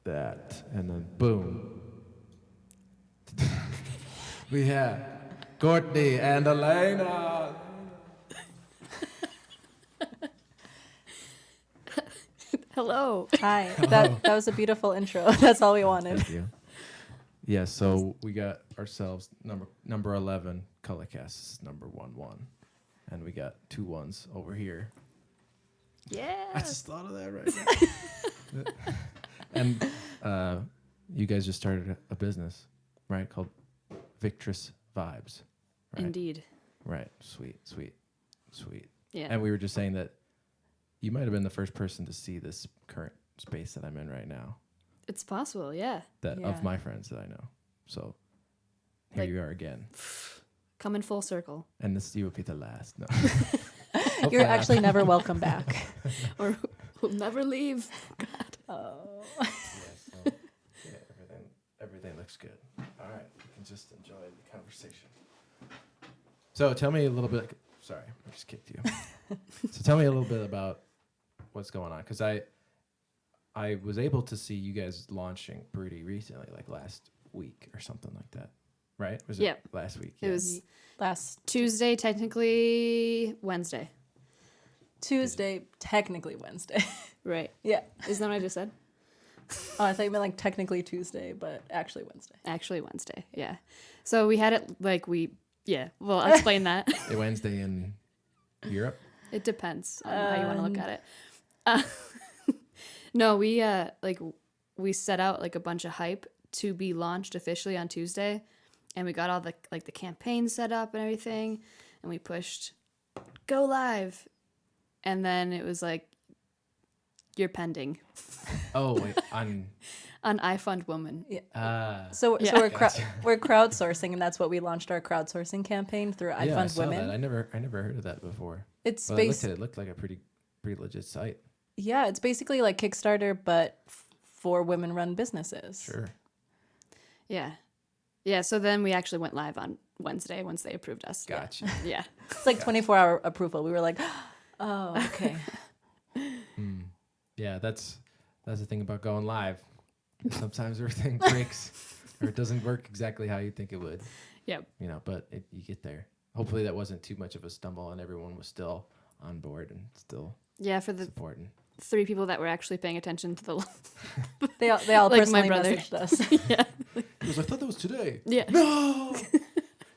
that, and then boom. We have Courtney and Alaina. Hello. Hi. That was a beautiful intro. That's all we wanted. Thank you. Yeah, so we got ourselves number 11, Cullahcast is number 11. And we got 2 1s over here. Yeah. I just thought of that right now. And you guys just started a business, right? Called Victress Vibes. Right? Indeed. Right. Sweet. Yeah. And we were just saying that you might have been the first person to see this current space that I'm in right now. It's possible, yeah. Of my friends that I know. So here you are again. Coming full circle. And this you will be the last. No. You're actually never welcome back. Or we'll never leave. Oh. Everything looks good. All right, we can just enjoy the conversation. So tell me a little bit. Sorry, I just kicked you. So tell me a little bit about what's going on, because I was able to see you guys launching pretty recently, like last week or something like that, right? Was it last week? It was Last Tuesday, technically Wednesday. Tuesday, technically Wednesday. Right. Yeah. Isn't that what I just said? Oh, I thought you meant like technically Tuesday, but actually Wednesday. Actually Wednesday, yeah. So we had it well, I'll explain that. a Wednesday in Europe. It depends on how you want to look at it. No, we set out like a bunch of hype to be launched officially on Tuesday, and we got all the campaign set up and everything, and we pushed go live, and then it was like you're pending. Oh wait, on I Fund Woman. Yeah. So Yeah. we're crowdsourcing, and that's what we launched our crowdsourcing campaign through I I Fund saw Women. that. I never heard of that before. It's Well, it looked like a pretty legit site. Yeah, it's basically like Kickstarter, but for women-run businesses. Sure. Yeah. So then we actually went live on Wednesday once they approved us. Gotcha. Yeah. It's like 24-hour approval. We were like, oh, okay. Yeah, that's the thing about going live. Sometimes everything breaks or it doesn't work exactly how you think it would. Yep. But you get there. Hopefully that wasn't too much of a stumble and everyone was still on board and still for the supporting. 3 people that were actually paying attention to the They all Like personally my brother. messaged us. yeah. He was like, I thought that was today. Yeah. No!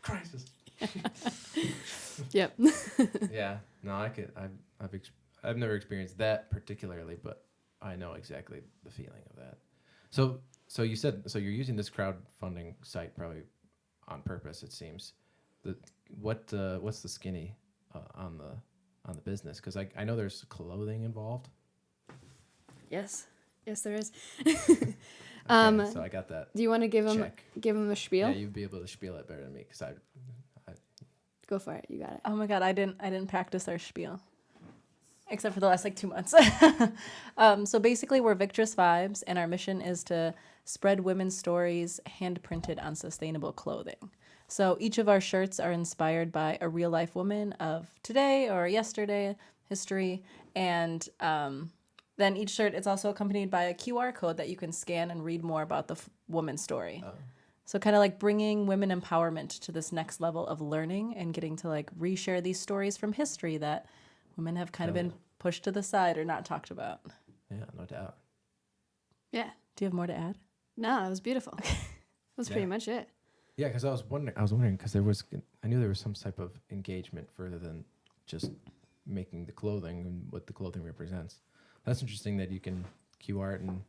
Crisis. Yep. Yeah. No, I've never experienced that particularly, but I know exactly the feeling of that. So you said you're using this crowdfunding site probably on purpose, it seems. What's the skinny on the business? Because I know there's clothing involved. Yes, there is. Okay, so I got that. Do you want to give him a spiel? Yeah, you'd be able to spiel it better than me because I Go for it. You got it. Oh my God, I didn't practice our spiel. Except for the last 2 months. So basically we're Victress Vibes, and our mission is to spread women's stories hand printed on sustainable clothing. So each of our shirts are inspired by a real life woman of today or yesterday history. And then each shirt is also accompanied by a QR code that you can scan and read more about the woman's story. Oh. So kind of like bringing women empowerment to this next level of learning and getting to like reshare these stories from history that women have kind of been pushed to the side or not talked about. Yeah, no doubt. Yeah. Do you have more to add? No, that was beautiful. That's pretty much it. Yeah, because I was wondering because I knew there was some type of engagement further than just making the clothing and what the clothing represents. That's interesting that you can QR it and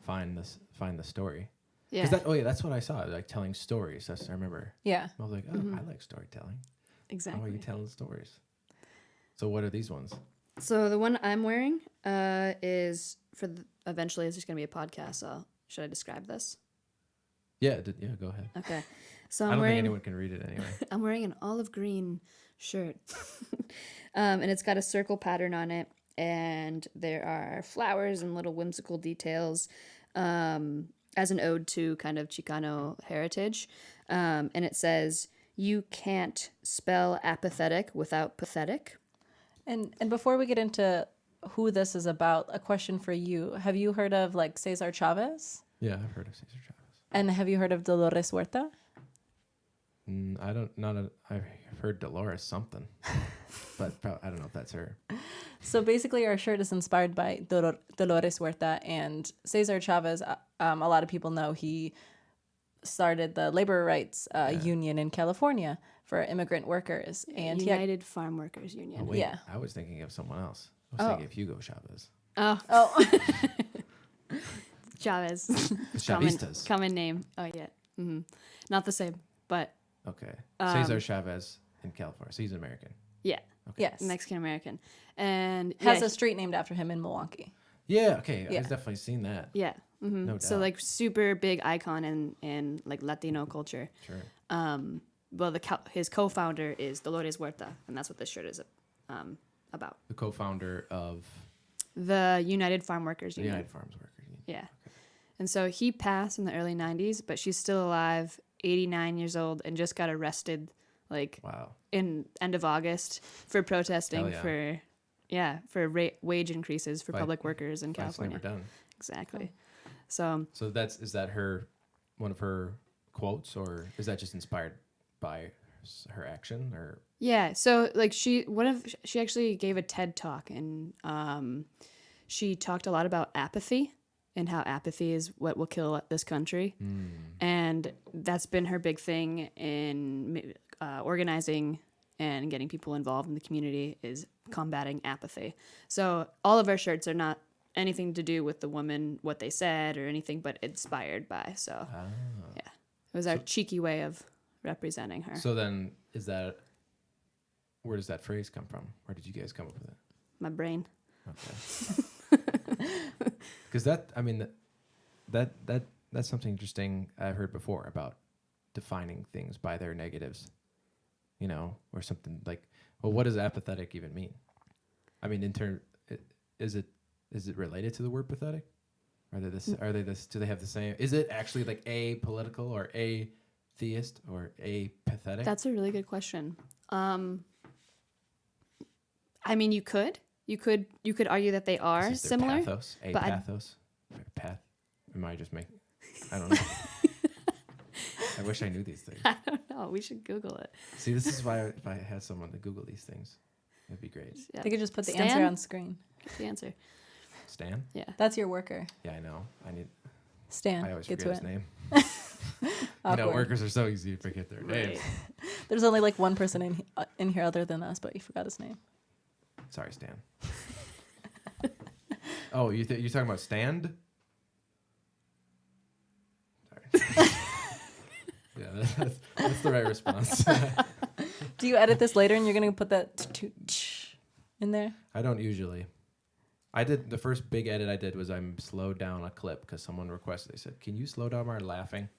find the story. Yeah. That's what I saw, like telling stories. I remember. Yeah. I was like, I like storytelling. Exactly. How are you telling stories? So what are these ones? So the one I'm wearing is eventually it's just going to be a podcast. So should I describe this? Yeah, go ahead. Okay. So I don't think anyone can read it anyway. I'm wearing an olive green shirt. And it's got a circle pattern on it. And there are flowers and little whimsical details as an ode to kind of Chicano heritage. And it says, "You can't spell apathetic without pathetic." And before we get into who this is about, a question for you. Have you heard of like Cesar Chavez? Yeah, I've heard of Cesar Chavez. And have you heard of Dolores Huerta? I've heard Dolores something, but I don't know if that's her. So basically, our shirt is inspired by Dolores Huerta and Cesar Chavez. A lot of people know he started the labor rights union in California for immigrant workers. And United Farm Workers Oh, Union. wait, Yeah. I was thinking of someone else. I was thinking of Hugo Chavez. Oh, Chavez. Chavistas. Common name. Oh, yeah. Mm-hmm. Not the same, but Okay. Cesar Chavez in California. So he's an American. yeah. Okay. Yes. Mexican American. And Has yeah, a street named after him in Milwaukee. Yeah, okay. Yeah. I've definitely seen that. yeah. Mm-hmm. No So doubt. like super big icon in like Latino culture. Sure. Well, his co-founder is Dolores Huerta, and that's what this shirt is about. The co-founder of The United Farm Workers the Union. United Farms Workers Union. Yeah. And so he passed in the early 90s, but she's still alive, 89 years old, and just got arrested like Wow. in end of August for protesting Hell yeah. for wage increases for Fight- public workers in Fight's California. never done. Exactly. So So is that one of her quotes, or is that just inspired by her action, or? yeah, so like she actually gave a TED talk, and she talked a lot about apathy and how apathy is what will kill this country. And that's been her big thing in organizing and getting people involved in the community, is combating apathy. So all of our shirts are not anything to do with the woman, what they said, or anything, but inspired by. So yeah, it was our cheeky way of representing her. So then, where does that phrase come from? Where did you guys come up with it? My brain. Okay. Because that's something interesting I've heard before about defining things by their negatives, or something like, well, what does apathetic even mean? I mean, is it related to the word pathetic? Do they have the same? Is it actually like apolitical or atheist or apathetic? That's a really good question. I mean, you could argue that they are Is there similar. Pathos, but I- pathos, path. Am I just making? I don't know. I wish I knew these things. I don't know. We should Google it. See, this is why if I had someone to Google these things, it'd be great. Yeah. They could just put the Stan? answer on screen. Get the answer. Stan? Yeah. That's your worker. Yeah, I know. Stan. I always Get forget to his it. name. Awkward. Workers are so easy to forget their names. There's only like one person in here other than us, but you forgot his name. Sorry, Stan. Oh, you're talking about stand? Sorry. Yeah, that's the right response. Do you edit this later and you're going to put that in there? I don't usually. I did the first big edit I did was I slowed down a clip because someone requested. They said, "Can you slow down our laughing,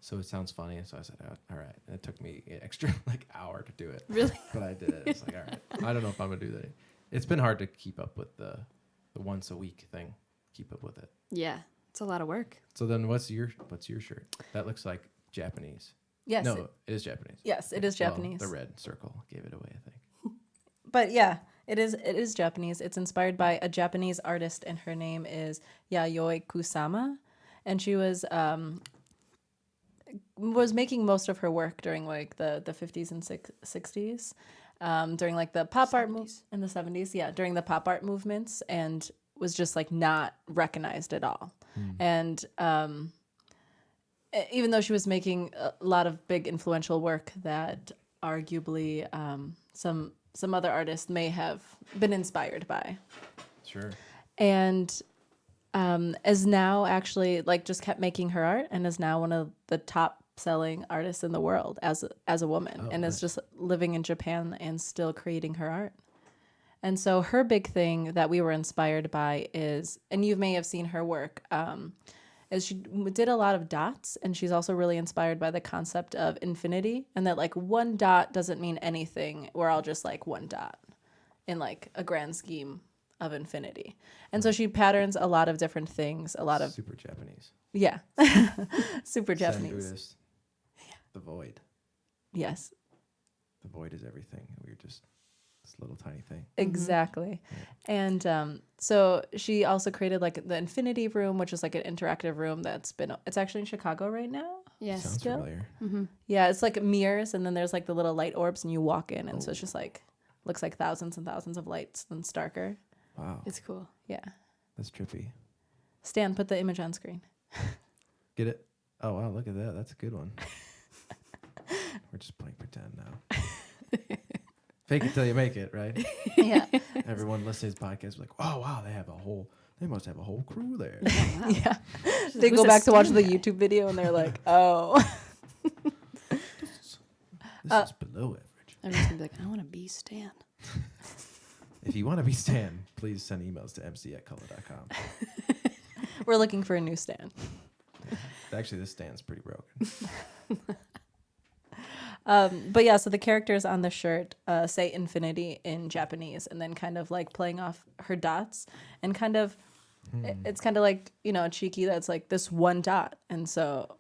so it sounds funny?" And so I said, "All right." And it took me an extra hour to do it. Really? But I did it. It's like, all right. I don't know if I'm gonna do that. It's been hard to keep up with the once a week thing. Keep up with it. Yeah, it's a lot of work. So then, what's your shirt? That looks like Japanese. Yes. No, it is Japanese. Yes, it is Well, Japanese. the red circle gave it away, I think. But yeah, it is Japanese. It's inspired by a Japanese artist, and her name is Yayoi Kusama, and she was making most of her work during like the 50s and 60s, during like the pop art in the 70s, yeah, during the pop art movements, and was just like not recognized at all. And even though she was making a lot of big influential work that arguably some other artists may have been inspired by. Sure. And is now actually like just kept making her art and is now one of the top selling artists in the world as a woman, and is just living in Japan and still creating her art. And so her big thing that we were inspired by is, and you may have seen her work, is she did a lot of dots, and she's also really inspired by the concept of infinity, and that like one dot doesn't mean anything. We're all just like one dot in like a grand scheme of infinity. And so she patterns a lot of different things, a lot of super Japanese. Yeah. Super Zen Japanese. Buddhist. The void. Yes. The void is everything. We're just this little tiny thing. Exactly. And So she also created like the Infinity Room, which is like an interactive room it's actually in Chicago right now. Yes. Sounds Still? familiar. Yeah, it's like mirrors, and then there's like the little light orbs, and you walk in, and so it's just like looks like thousands and thousands of lights and starker. Wow, It's cool. Yeah. that's trippy. Stan, put the image on screen. Get it? Oh wow, look at that. That's a good one. We're just playing pretend now. Fake it till you make it, right? Yeah. Everyone listening to this podcast is like, oh wow, they must have a whole crew there. Yeah. They Who's go the back to watch Stan the guy? YouTube video, and they're like, oh. This is below average. Everyone's gonna be like, I want to be Stan. If you want to be Stan, please send emails to mc@cullah.com. We're looking for a new Stan. Actually, this Stan's pretty broken. But yeah, so the characters on the shirt say infinity in Japanese, and then kind of like playing off her dots, and kind of it's kind of like, you know, cheeky that's like this one dot, and so,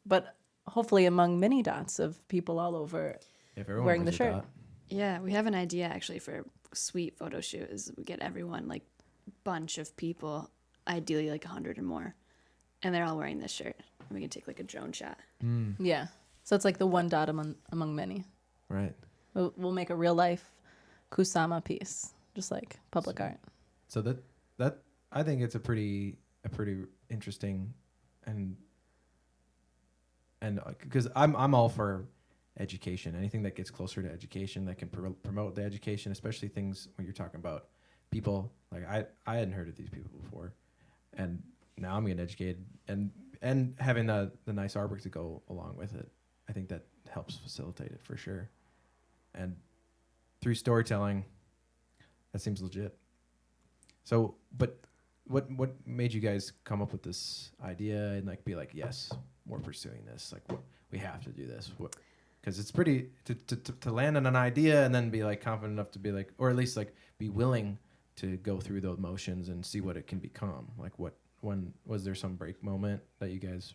but hopefully among many dots of people all over If everyone wearing the wears a shirt. dot. Yeah, we have an idea actually for a sweet photo shoot. Is we get everyone, like, bunch of people, ideally like 100 or more, and they're all wearing this shirt. We can take like a drone shot. Yeah, so it's like the one dot among many. Right. We'll make a real life Kusama piece, just like public art. So that I think it's a pretty interesting and because I'm all for education, anything that gets closer to education that can promote the education, especially things when you're talking about people like I hadn't heard of these people before, and now I'm getting educated and having the nice artwork to go along with it. I think that helps facilitate it for sure, and through storytelling, that seems legit. So, but what made you guys come up with this idea and like be like, yes, we're pursuing this. Like, we have to do this. Because it's pretty to land on an idea and then be like confident enough to be like, or at least like be willing to go through those motions and see what it can become. Like, when was there some break moment that you guys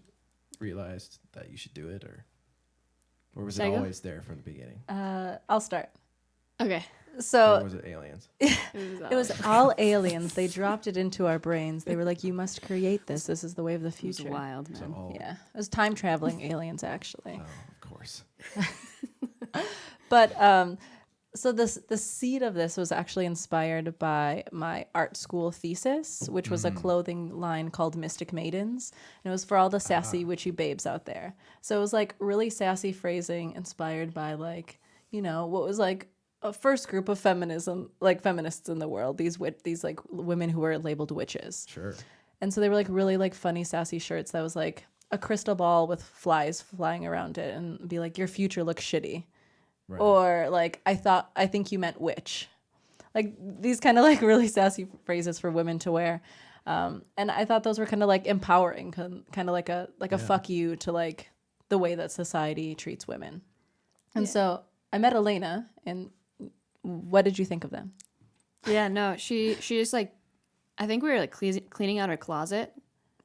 realized that you should do it, or was Should I it go? always there from the beginning? I'll start. Okay. Or So was it aliens? it was all aliens. They dropped it into our brains. They were like, "You must create this. This is the way of the It was future." wild, So man. all, Yeah, it was time traveling aliens actually. oh, of course. But so the seed of this was actually inspired by my art school thesis, which was a clothing line called Mystic Maidens, and it was for all the sassy witchy babes out there. So it was like really sassy phrasing inspired by, like, you know, what was like a first group of feminism, like feminists in the world, these like women who were labeled witches. Sure. And so they were like really like funny sassy shirts that was like a crystal ball with flies flying around it and be like, your future looks shitty. Right. Or like, I think you meant witch. Like these kind of like really sassy phrases for women to wear. And I thought those were kind of like empowering, kind of like a fuck you to like the way that society treats women. And so I met Alaina, and what did you think of them? Yeah, no, she just like, I think we were like cleaning out her closet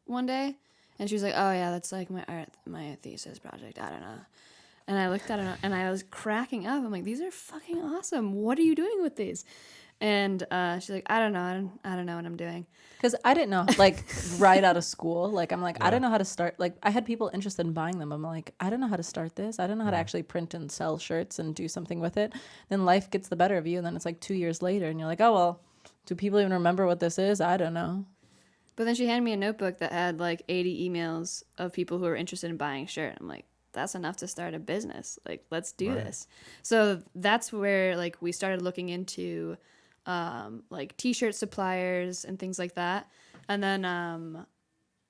one day, and she was like, "Oh yeah, that's like my thesis project. I don't know." And I looked at it and I was cracking up. I'm like, "These are fucking awesome. What are you doing with these?" And she's like, "I don't know. I don't know what I'm doing." Because I didn't know, like, right out of school. Like, I'm like, I Yeah. don't know how to start. Like, I had people interested in buying them. I'm like, I don't know how to start this. I don't know how to actually print and sell shirts and do something with it. Then life gets the better of you. And then it's like 2 years later and you're like, oh, well, do people even remember what this is? I don't know. But then she handed me a notebook that had like 80 emails of people who were interested in buying a shirt. I'm like, that's enough to start a business. Like, let's do Right. this. So that's where like we started looking into like t-shirt suppliers and things like that. And then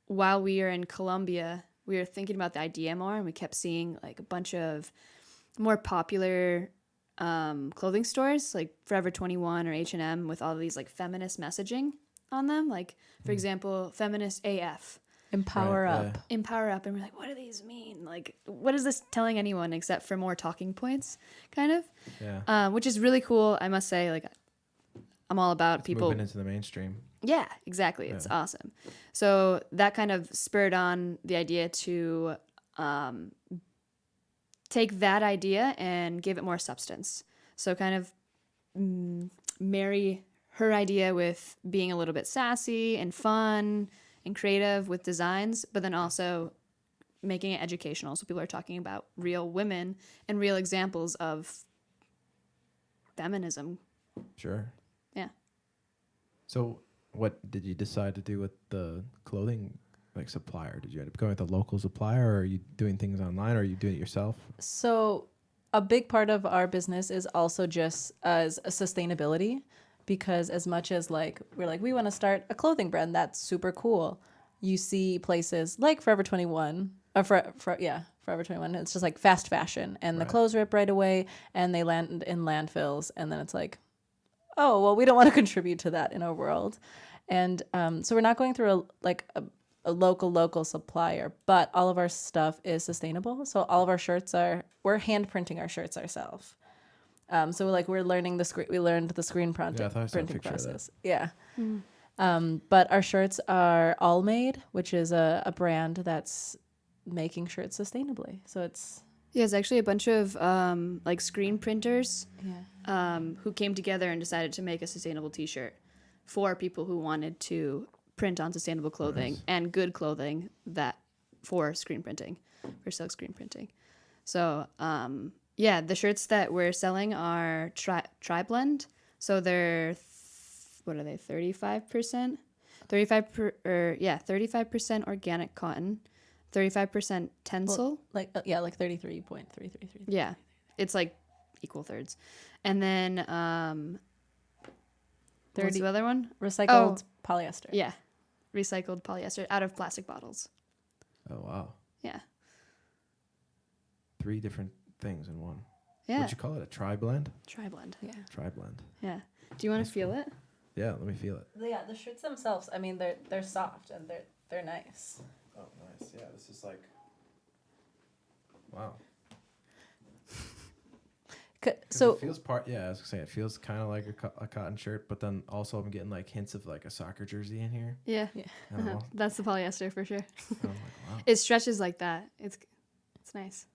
while we were in Colombia, we were thinking about the idea more, and we kept seeing like a bunch of more popular clothing stores like Forever 21 or H&M with all of these like feminist messaging on them. Like, for example, feminist AF. Empower Right, up. yeah. Empower up. And we're like, what do these mean? Like, what is this telling anyone except for more talking points, kind of? Yeah. Which is really cool, I must say. Like, I'm all about It's people. moving into the mainstream. Yeah, exactly. It's Yeah. awesome. So that kind of spurred on the idea to take that idea and give it more substance. So kind of marry her idea with being a little bit sassy and fun and creative with designs, but then also making it educational. So people are talking about real women and real examples of feminism. Sure. Yeah. So what did you decide to do with the clothing like supplier? Did you end up going with a local supplier, or are you doing things online, or are you doing it yourself? So a big part of our business is also just as a sustainability, because as much as like we're like we want to start a clothing brand, that's super cool. You see places like Forever 21, or Forever 21. It's just like fast fashion, and the Right. clothes rip right away, and they land in landfills, and then it's like, oh well, we don't want to contribute to that in our world, and so we're not going through a local supplier, but all of our stuff is sustainable. So all of our shirts we're hand printing our shirts ourselves. So we're learning we learned the screen Yeah, I thought I saw a printing picture of that. process. Yeah. But our shirts are All Made, which is a brand that's making shirts sustainably. So it's Yeah, it's actually a bunch of like screen printers yeah. who came together and decided to make a sustainable T-shirt for people who wanted to print on sustainable clothing Nice. and good clothing that for screen printing, for silk screen printing. So yeah, the shirts that we're selling are tri-blend. So they're what are they? 35%, 35% organic cotton, 35% tencel. Like 33.333. Yeah, it's like equal thirds, and then what's 30 the other one? recycled polyester. Yeah, recycled polyester out of plastic bottles. Oh wow, Yeah, 3 different things in one. yeah. What'd you call it? A tri-blend? Tri-blend. Yeah. Tri-blend. Yeah. Do you want That's to feel cool. it? Yeah, let me feel it. Yeah, the shirts themselves, I mean, they're soft and they're nice. Oh, nice. Yeah, this is like, wow. So it feels I was gonna say it feels kind of like a cotton shirt, but then also I'm getting like hints of like a soccer jersey in here. Yeah. I don't know. That's the polyester for sure. I'm like, wow. It stretches like that. It's nice.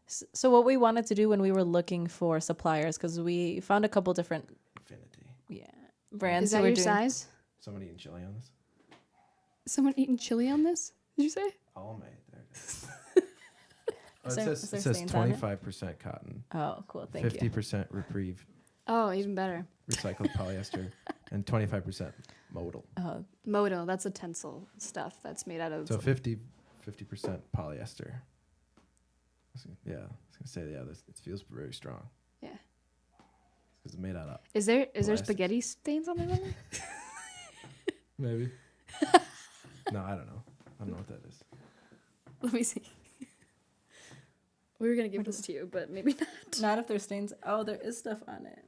So what we wanted to do when we were looking for suppliers, because we found a couple different Infinity. brands. Is that who were your doing, size? Someone eating chili on this? Someone eating chili on this? Did you say? All made. There it is. Is there- is there it says stains on it? 25% cotton, Oh, cool. Thank you. 50% reprieve, Oh, even better. recycled polyester, and 25% modal. Modal. That's a tencel stuff that's made out of. So 50% polyester. Yeah, I was gonna say it feels very strong. Yeah. Because it's made out of Is there Plastic. spaghetti stains on there? maybe. No, I don't know. I don't know what that is. Let me see. We were gonna give this to you, but maybe not. Not if there's stains. Oh, there is stuff on it.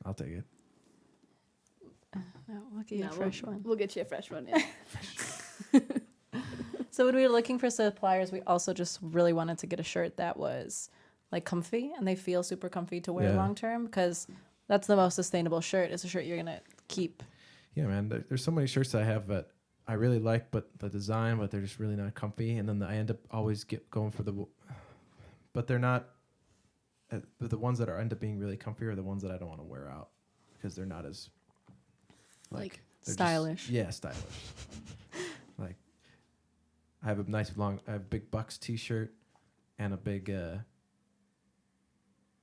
I'll take it. No, we'll get you a fresh one. We'll get you a fresh one. Yeah. So when we were looking for suppliers, we also just really wanted to get a shirt that was like comfy, and they feel super comfy to wear Yeah. long term, because that's the most sustainable shirt. Is a shirt you're gonna keep. Yeah, man. There's so many shirts I have that I really like, but the design, but they're just really not comfy. And then I end up always going for but they're not. The ones that end up being really comfy are the ones that I don't want to wear out because they're not as Like they're stylish. Stylish. Like I have a big Bucks T-shirt and a big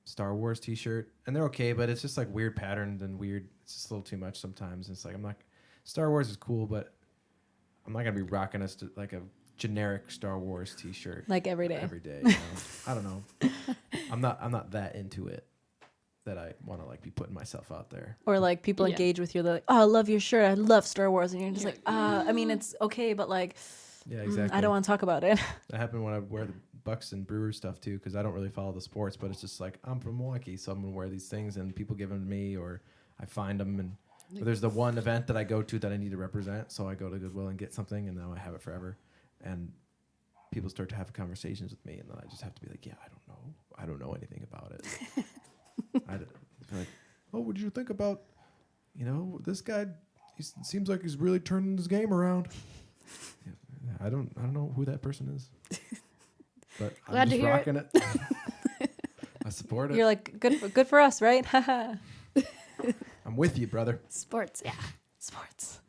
Star Wars T-shirt, and they're okay, but it's just like weird patterns and weird. It's just a little too much sometimes. It's like Star Wars is cool, but I'm not gonna be rocking like a generic Star Wars T-shirt Like every day. Every day, you know? I don't know. I'm not that into it that I want to like be putting myself out there. Or like people Yeah. engage with you, they're like, "Oh, I love your shirt. I love Star Wars," and you're just like, I mean, it's okay, but like, Yeah, exactly. I don't want to talk about it." That happened when I wear the Bucks and Brewers stuff too, because I don't really follow the sports, but it's just like I'm from Milwaukee, so I'm gonna wear these things, and people give them to me, or I find them, and or there's the one event that I go to that I need to represent, so I go to Goodwill and get something, and now I have it forever, and people start to have conversations with me, and then I just have to be like, yeah, I don't know anything about it. Like, oh, what did you think about, this guy? He seems like he's really turning his game around. Yeah, I don't know who that person is, but Glad I'm to just hear rocking it. I support it. You're like, good for us, right? Haha. I'm with you, brother. Sports. Yeah. Sports.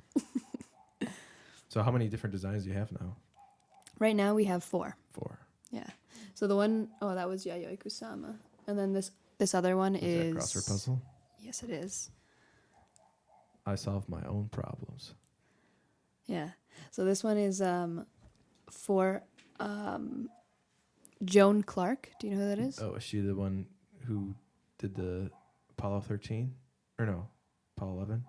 So how many different designs do you have now? Right now we have 4. 4. Yeah. So the one, that was Yayoi Kusama. And then this other one Is is... that crossword puzzle? Yes, it is. I solve my own problems. Yeah. So this one is for Joan Clarke. Do you know who that is? Oh, is she the one who did the Apollo 13? Or no, Apollo 11?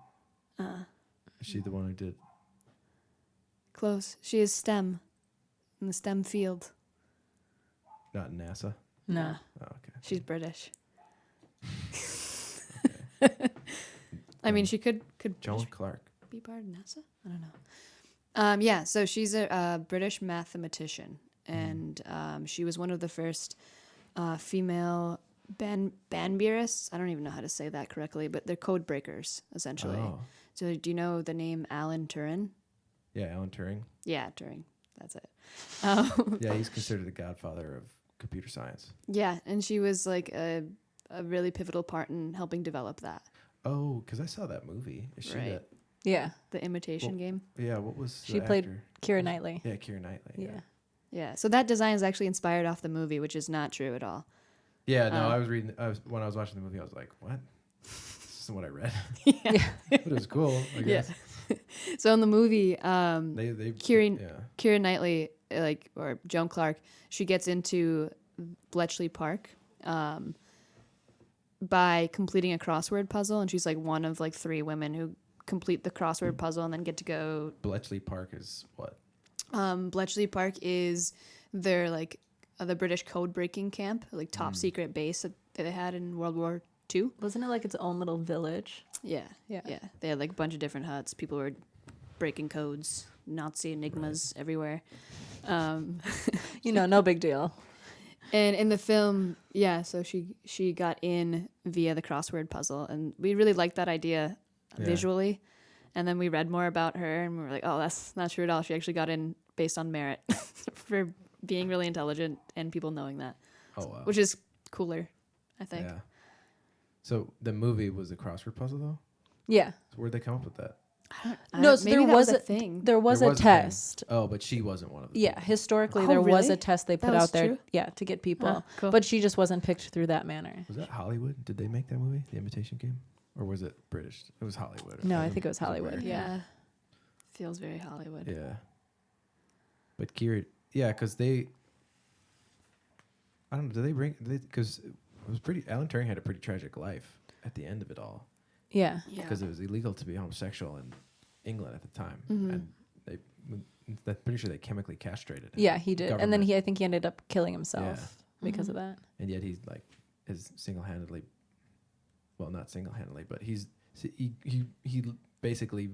Is she the one who did... Close. She is STEM, in the STEM field. Not NASA? No. Oh, okay. She's British. Okay. I mean, she could Joan Clarke. be part of NASA? I don't know. Yeah, so she's a British mathematician, and she was one of the first female banburists. I don't even know how to say that correctly, but they're code breakers, essentially. Oh. So do you know the name Alan Turing? Yeah, Alan Turing. Yeah, Turing. That's it. Yeah, he's considered the godfather of computer science. Yeah, and she was like a really pivotal part in helping develop that. Oh, because I saw that movie. Is she Right. that? Yeah. The Imitation Game. Yeah, what was She the played actor? Keira Knightley. Yeah, Keira Knightley. Yeah. Yeah, so that design is actually inspired off the movie, which is not true at all. Yeah, no, when I was watching the movie, I was like, what? This isn't what I read. Yeah. But it was cool, I guess. So in the movie, They Keira Knightley, or Joan Clarke, she gets into Bletchley Park by completing a crossword puzzle, and she's like one of like 3 women who complete the crossword puzzle and then get to go. Bletchley Park is what? Bletchley Park is their like the British code breaking camp, like top secret base that they had in World War II. Wasn't it like its own little village? Yeah. Yeah. They had like a bunch of different huts. People were breaking codes, Nazi enigmas everywhere. No big deal. And in the film, so she got in via the crossword puzzle, and we really liked that idea visually. And then we read more about her, and we were like, oh, that's not true at all. She actually got in based on merit for being really intelligent and people knowing that. Oh, wow. Which is cooler, I think. Yeah. So the movie was a crossword puzzle, though? Yeah. So where'd they come up with that? No, so maybe there that was a a thing. There was There a thing. test. Oh, but she wasn't one of them. Yeah, historically Oh, there was really? a test they That put was out there. true? Yeah, to get people. Huh, cool. But she just wasn't picked through that manner. Was that Hollywood? Did they make that movie, The Imitation Game? Or was it British? It was Hollywood. No, I think it was Hollywood. American. Yeah. Feels very Hollywood. Yeah. But Keira, because I don't know, because it was pretty, Alan Turing had a pretty tragic life at the end of it all. Yeah. Because it was illegal to be homosexual in England at the time. And I'm pretty sure they chemically castrated him. Yeah, he did. And then Government. I think he ended up killing himself because of that. And yet he's like, is single-handedly, well, not single-handedly, but he basically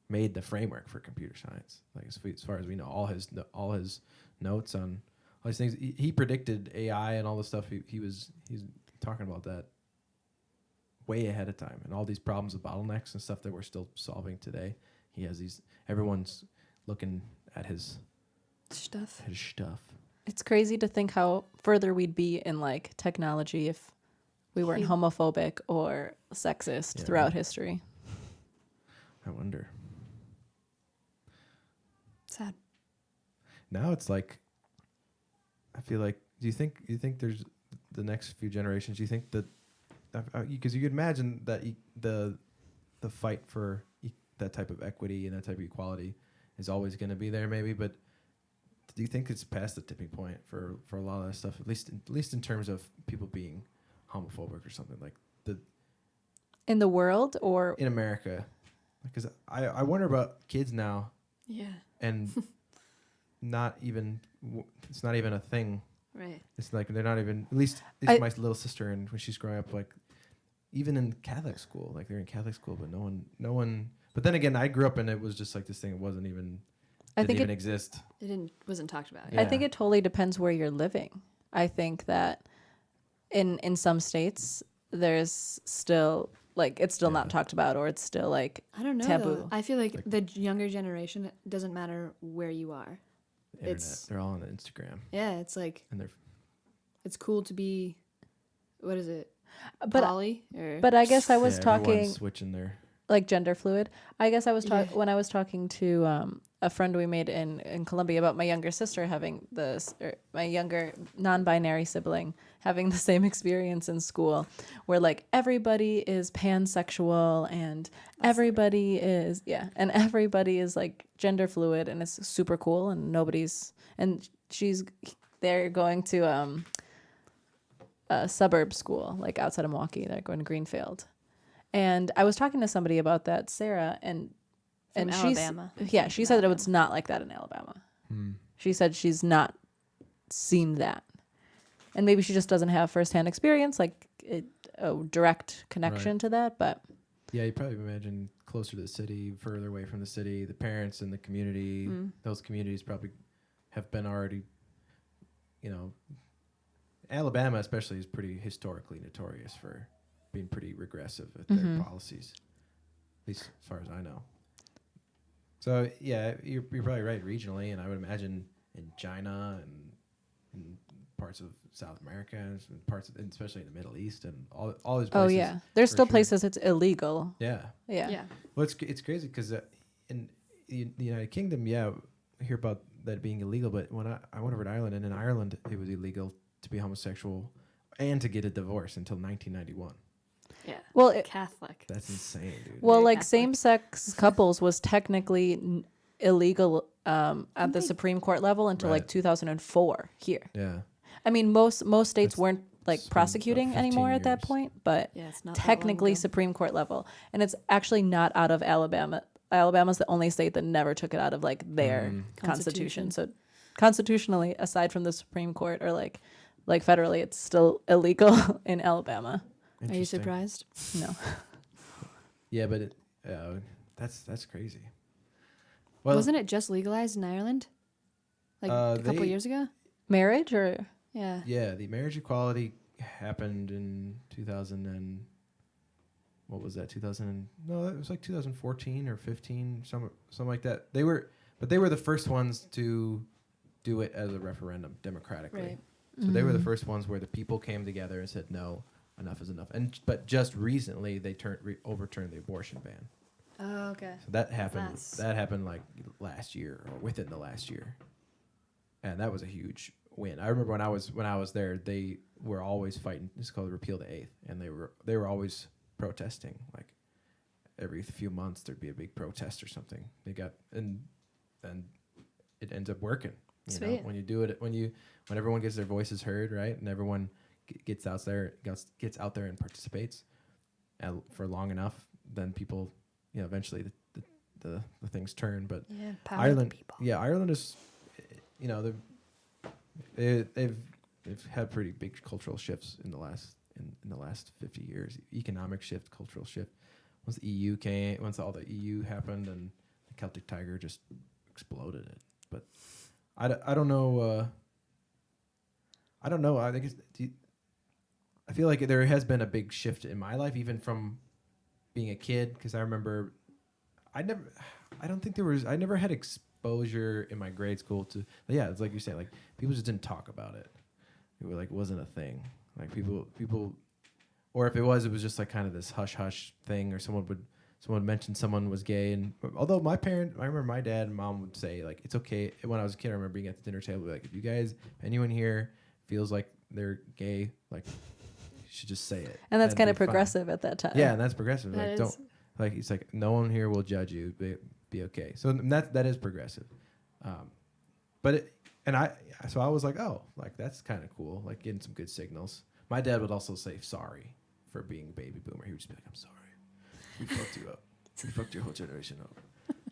made the framework for computer science. Like as far as we know, all his notes on all these things, he predicted AI and all the stuff. He's talking about that way ahead of time, and all these problems with bottlenecks and stuff that we're still solving today. He has these. Everyone's looking at his Stuff. It's crazy to think how further we'd be in like technology if we weren't homophobic or sexist throughout history. I wonder. Sad. Now it's like, I feel like, do you think there's the next few generations, do you think that, because you could imagine that the fight for that type of equity and that type of equality is always going to be there maybe, but do you think it's past the tipping point for a lot of that stuff, at least in terms of people being homophobic or something, like In the world or in America? Because I wonder about kids now. Yeah. And it's not even a thing. Right. It's like they're not even, at least my little sister, and when she's growing up, like even in Catholic school, like they're in Catholic school, but no one. But then again, I grew up and it was just like this thing. It wasn't even. Didn't even exist. It wasn't talked about. Yeah. I think it totally depends where you're living. I think that in some states there's still like it's still not talked about, or it's still like I don't know. taboo. Though. I feel like the younger generation, it doesn't matter where you are. Internet. They're all on Instagram. Yeah, it's like And they're it's cool to be. What is it? But poly or but I guess I was everyone's talking switching their. like gender fluid. I guess I was Yeah. when I was talking to a friend we made in Colombia about my younger sister having my younger non-binary sibling having the same experience in school, where like everybody is pansexual and everybody is like gender fluid, and it's super cool, and they're going to a suburb school like outside of Milwaukee. They're going to Greenfield. And I was talking to somebody about that, Sarah, and From Alabama. she said that it's not like that in Alabama. She said she's not seen that, and maybe she just doesn't have firsthand experience, like a direct connection to that. But Yeah, you probably imagine closer to the city, further away from the city, the parents in the community, those communities probably have been already, Alabama especially is pretty historically notorious for being pretty regressive at their policies, at least as far as I know. So yeah, you're probably right regionally, and I would imagine in China and in parts of South America and especially in the Middle East and all these places. oh yeah, there's for still sure. places it's illegal. Yeah. Yeah. Well, it's crazy because in the United Kingdom, I hear about that being illegal, but when I went over to Ireland, and in Ireland it was illegal to be homosexual and to get a divorce until 1991. Yeah. Well, Catholic. That's insane, dude. well, Very like Catholic. same-sex couples was technically illegal at the Supreme Court level until like 2004 here. Yeah. I mean, most states That's weren't like been prosecuting about 15 anymore at that years. point, but Yeah, it's not that long technically ago. Supreme Court level, and it's actually not out of Alabama. Alabama's the only state that never took it out of like their constitution. Constitution. So constitutionally, aside from the Supreme Court or like federally, it's still illegal in Alabama. Are you Interesting. surprised? No. Yeah, but that's crazy. Well, Wasn't it just legalized in Ireland? Like a couple years ago? Marriage or Yeah. Yeah, the marriage equality happened in 2000 and what was that? 2000? No, it was like 2014 or 15, something like that. They were the first ones to do it as a referendum democratically. Right. So they were the first ones where the people came together and said no, enough is enough. But just recently they overturned the abortion ban. Oh, okay. So that happened. That's- That happened like last year or within the last year, and that was a huge win. I remember when I was there, they were always fighting. It's called Repeal the Eighth, and they were always protesting. Like every few months, there'd be a big protest or something. They got and it ends up working. You know, Sweet. when you do it, when everyone gets their voices heard, right, and everyone gets out there and participates for long enough, then people, eventually the things turn. But Yeah, power Ireland, to people. yeah, Ireland is, they've had pretty big cultural shifts in the last 50 years. Economic shift, cultural shift. Once all the EU happened, and the Celtic Tiger just exploded it. But I don't know. I don't know. I think I feel like there has been a big shift in my life, even from being a kid, because I remember I never had exposure in my grade school to, it's like you say, like people just didn't talk about it. It wasn't a thing. Like people, or if it was just like kind of this hush hush thing, or someone would mention someone was gay. And although I remember my dad and mom would say like, it's okay. When I was a kid, I remember being at the dinner table, like, if anyone here feels like they're gay, like, you should just say it. and that's That'd kind of be fine. progressive at that time. Yeah, and that's progressive. That Like, is- don't, like, it's like no one here will judge you. Be okay. So that is progressive. So I was like, oh, like that's kind of cool. Like getting some good signals. My dad would also say sorry for being a baby boomer. He would just be like, I'm sorry. We fucked you up. We fucked your whole generation up.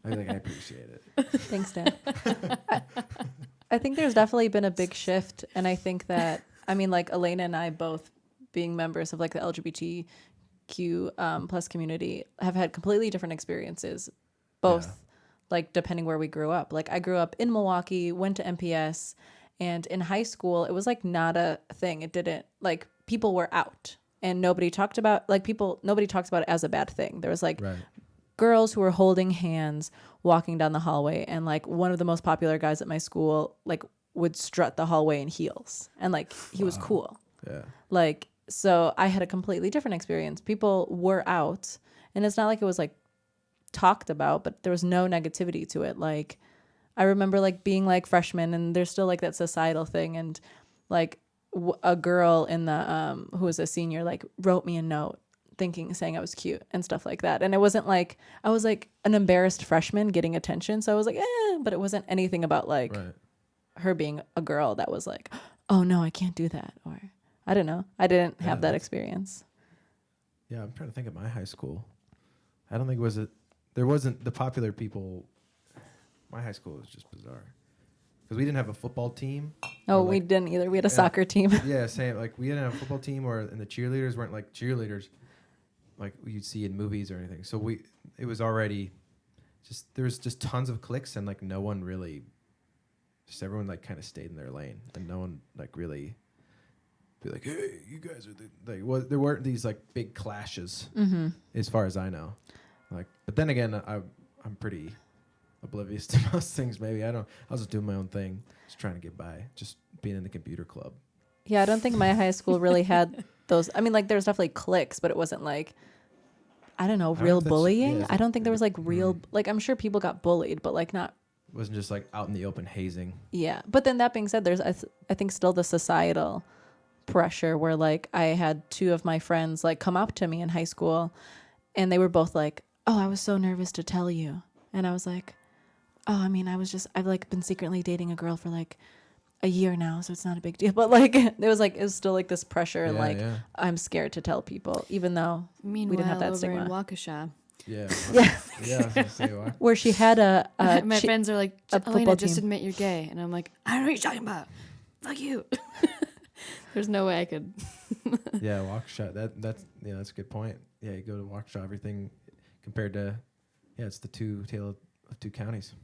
I appreciate it. Thanks, Dad. I think there's definitely been a big shift, and I think that like Alaina and I both being members of like the LGBTQ plus community have had completely different experiences, both like depending where we grew up. Like I grew up in Milwaukee, went to MPS, and in high school it was like not a thing. It didn't, like, people were out and nobody talked about it as a bad thing. There was like girls who were holding hands walking down the hallway, and like one of the most popular guys at my school like would strut the hallway in heels, and like he was cool. Yeah. Like, So I had a completely different experience. People were out, and it's not like it was like talked about, but there was no negativity to it. Like I remember like being like freshman, and there's still like that societal thing, and like a girl in the who was a senior like wrote me a note saying I was cute and stuff like that. And it wasn't like I was like an embarrassed freshman getting attention, so I was like but it wasn't anything about like her being a girl that was like, oh no, I can't do that, or I don't know. I didn't have that experience. Yeah, I'm trying to think of my high school. I don't think there wasn't the popular people. My high school was just bizarre because we didn't have a football team. Oh, we didn't either. We had a soccer team. Yeah, same. Like we didn't have a football team, and the cheerleaders weren't like cheerleaders like you'd see in movies or anything. So it was already there was just tons of cliques, and like no one really, just everyone like kind of stayed in their lane, and no one like really be like, hey, you guys are there weren't these like big clashes as far as I know. Like, but then again, I'm pretty oblivious to most things. Maybe I was just doing my own thing, just trying to get by, just being in the computer club. Yeah, I don't think my high school really had those. I mean, like there was definitely cliques, but it wasn't like, I don't know, real bullying. Yeah, I don't think there was like real, like I'm sure people got bullied, but like not. It wasn't just like out in the open hazing. Yeah, but then that being said, there's I think still the societal pressure where like I had two of my friends like come up to me in high school, and they were both like, oh, I was so nervous to tell you, and I was like, oh, I mean, I've like been secretly dating a girl for like a year now, so it's not a big deal. But like, it was still like this pressure, and like, I'm scared to tell people, even though we didn't have that over stigma. in Waukesha, Yeah. Yeah. Yeah. I was gonna say why. Where she had my friends are like, Alaina, just team. admit you're gay, and I'm like, I don't know what you're talking about. Fuck you. There's no way I could. Yeah, Waukesha. That's a good point. Yeah, you go to Waukesha, everything compared to, it's the tale of two counties.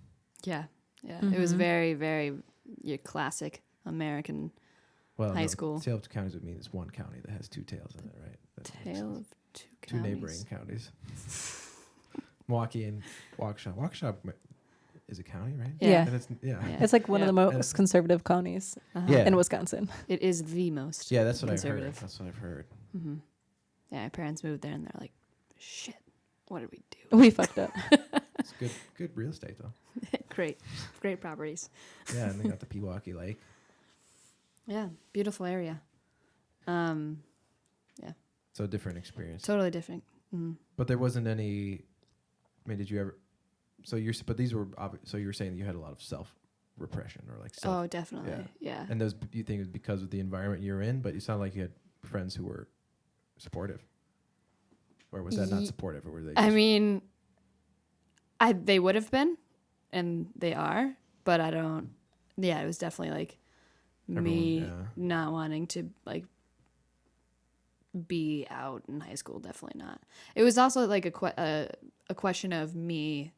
Yeah. It was very, very your classic American high school. Tale of two counties would mean it's one county that has two tales in it, right? That Tale of two two counties. neighboring counties. Milwaukee and Waukesha. Waukesha is a county, right? Yeah. And It's like one of the most conservative counties in Wisconsin. It is the most. Yeah, that's what conservative. I've heard. That's what I've heard. Mm-hmm. Yeah, my parents moved there, and they're like, "Shit, what did we do? We fucked up." It's good real estate though. Great properties. Yeah, and they got the Pewaukee Lake. Yeah, beautiful area. Yeah. So a different experience. Totally different. Mm-hmm. But there wasn't any. I mean, did you ever? But these were. So you were saying that you had a lot of self repression or like. Oh, definitely. Yeah. And those you think it was because of the environment you're in, but you sound like you had friends who were supportive. Or was that not supportive, or were they? I mean, they would have been, and they are, but I don't. Yeah, it was definitely like me not wanting to like be out in high school. Definitely not. It was also like a question of me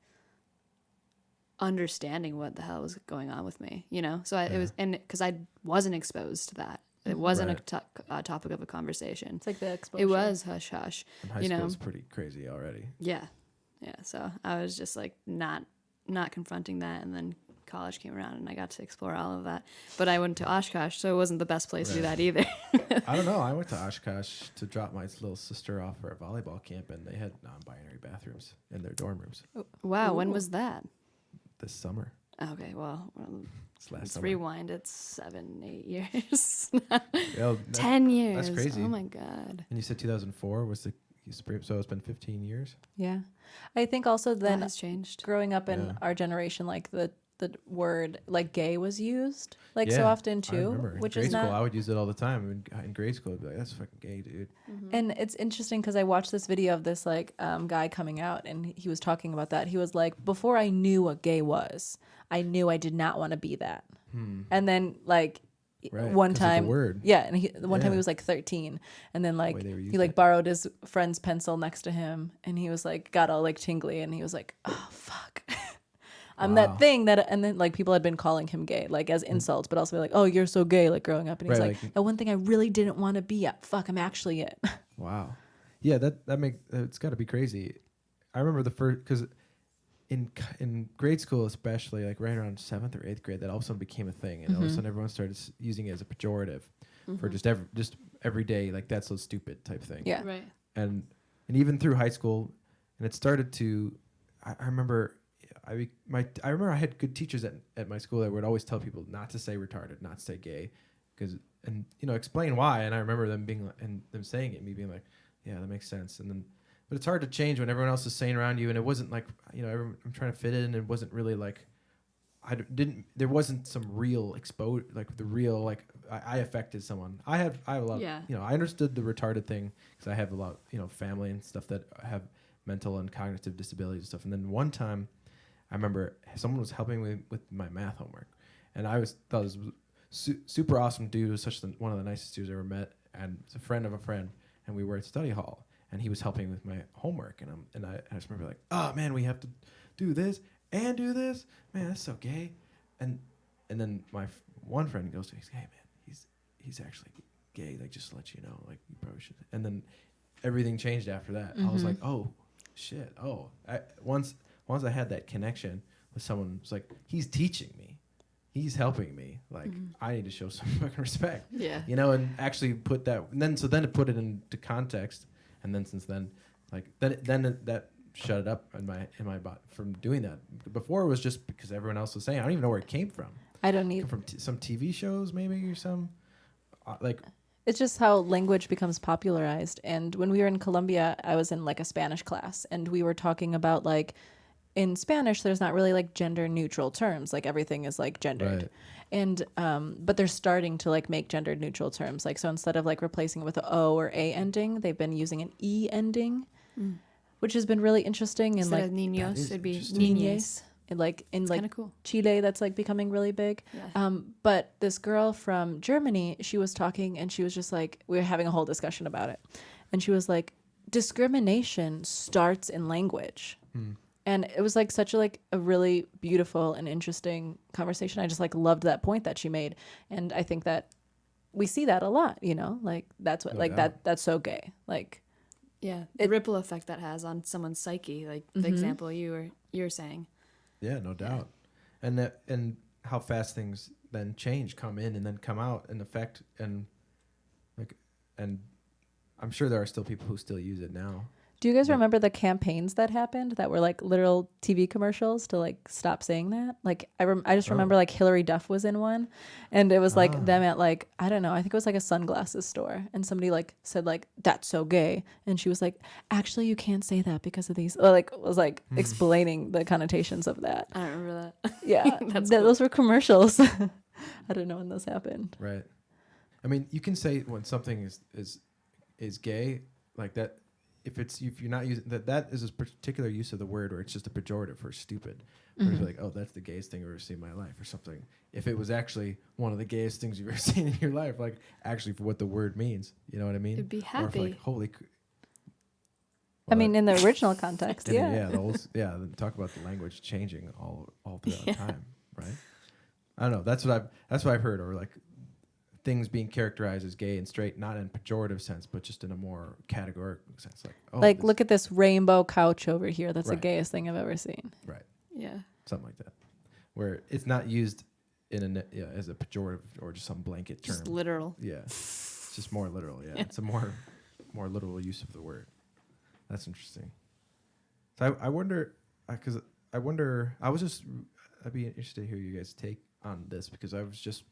understanding what the hell was going on with me, you know. So it was, and because I wasn't exposed to that. It wasn't a topic of a conversation. It's like the exposure. It was hush hush. And high school is pretty crazy already. Yeah. So I was just like not confronting that, and then college came around, and I got to explore all of that. But I went to Oshkosh, so it wasn't the best place to do that either. I don't know. I went to Oshkosh to drop my little sister off for a volleyball camp, and they had non-binary bathrooms in their dorm rooms. Wow, when was that? This summer. Okay, well, let's summer. Rewind. It's 7-8 years. 10 10 years. That's crazy. Oh my god. And you said 2004 was the Supreme, so it's been 15 years. Yeah, I think also then that has changed. Growing up in our generation, like the word like gay was used like so often too, I remember. which in grade is not. school, I would use it all the time. In grade school, I'd be like, "That's fucking gay, dude." Mm-hmm. And it's interesting because I watched this video of this like guy coming out, and he was talking about that. He was like, before I knew what gay was, I knew I did not want to be that. And then like one time, time he was like 13, and then like he like borrowed his friend's pencil next to him, and he was like got all like tingly, and he was like, oh fuck. I'm that thing that, and then like people had been calling him gay, like as insults, but also like, oh, you're so gay, like growing up. And he's like, the one thing I really didn't want to be at. Fuck, I'm actually it. Wow. Yeah, it's got to be crazy. I remember the first, because in grade school, especially like right around 7th or 8th grade, that all of a sudden became a thing. And all of a sudden everyone started using it as a pejorative. for just every day, like that's so stupid type thing. Yeah. Right. And even through high school, and it started to. I remember. I remember I had good teachers at my school that would always tell people not to say retarded, not to say gay, and explain why. And I remember them being and them saying it, and me being like, yeah, that makes sense. And then, but it's hard to change when everyone else is saying around you, and it wasn't like I'm trying to fit in, and it wasn't really like there wasn't some real like the real like I affected someone. I have a lot. Yeah. I understood the retarded thing because I have a lot family and stuff that have mental and cognitive disabilities and stuff. And then one time, I remember someone was helping me with my math homework, and thought this was super awesome dude. Was one of the nicest dudes I ever met, and it's a friend of a friend. And we were at study hall, and he was helping with my homework, and I just remember like, oh man, we have to do this and do this, man, that's so gay. And then my one friend goes to me, hey man, he's actually gay, like just to let you know, like you probably should. And then everything changed after that. I was like, oh shit, once I had that connection with someone, it's like he's teaching me, he's helping me, like I need to show some fucking respect. Yeah. And actually put that, and then to put it into context, and then since then, like that shut it up in my body from doing that. Before it was just because everyone else was saying. I don't even know where it came from. I don't need From some TV shows maybe, or some like. It's just how language becomes popularized. And when we were in Colombia, I was in like a Spanish class, and we were talking about like in Spanish, there's not really like gender neutral terms. Like everything is like gendered. Right. And but they're starting to like make gender neutral terms. Like so instead of like replacing it with an O or A ending, they've been using an E ending, which has been really interesting. And Instead like of niños, is it'd be interesting. niñes. And like in like Kind of cool. Chile, that's like becoming really big. Yeah. But this girl from Germany, she was talking, and she was just like, we were having a whole discussion about it, and she was like, discrimination starts in language. And it was like such a really beautiful and interesting conversation. I just like loved that point that she made. And I think that we see that a lot, like that's what, No like doubt. that's so gay. Like, Yeah. The ripple effect that has on someone's psyche, like the example you were saying. Yeah, no doubt. And how fast things then change, come in and then come out and affect and I'm sure there are still people who still use it now. do you guys Yeah. remember the campaigns that happened that were like literal TV commercials to like stop saying that? Like I just remember like Hillary Duff was in one, and it was like them at like, I don't know, I think it was like a sunglasses store, and somebody like said like, that's so gay, and she was like, actually you can't say that because of these, or like was like explaining the connotations of that. I don't remember that. Yeah, That's cool. those were commercials. I don't know when those happened. Right. I mean, you can say when something is gay, like that. If you're not using that is a particular use of the word, or it's just a pejorative for stupid. Or it's like, oh, that's the gayest thing I've ever seen in my life, or something. If it was actually one of the gayest things you've ever seen in your life, like actually for what the word means, you know what I mean? It'd be Or if, happy. like, holy. I mean, in the original context, Then talk about the language changing all throughout time, right? I don't know. That's what I've heard, or like things being characterized as gay and straight, not in a pejorative sense, but just in a more categorical sense. Like, look at this rainbow couch over here. That's the Right. gayest thing I've ever seen. right, Yeah. something like that, where it's not used as a pejorative or just some blanket term. Just literal. Yeah, it's just more literal. Yeah, it's a more literal use of the word. That's interesting. So I wonder, I'd be interested to hear you guys' take on this, because I was just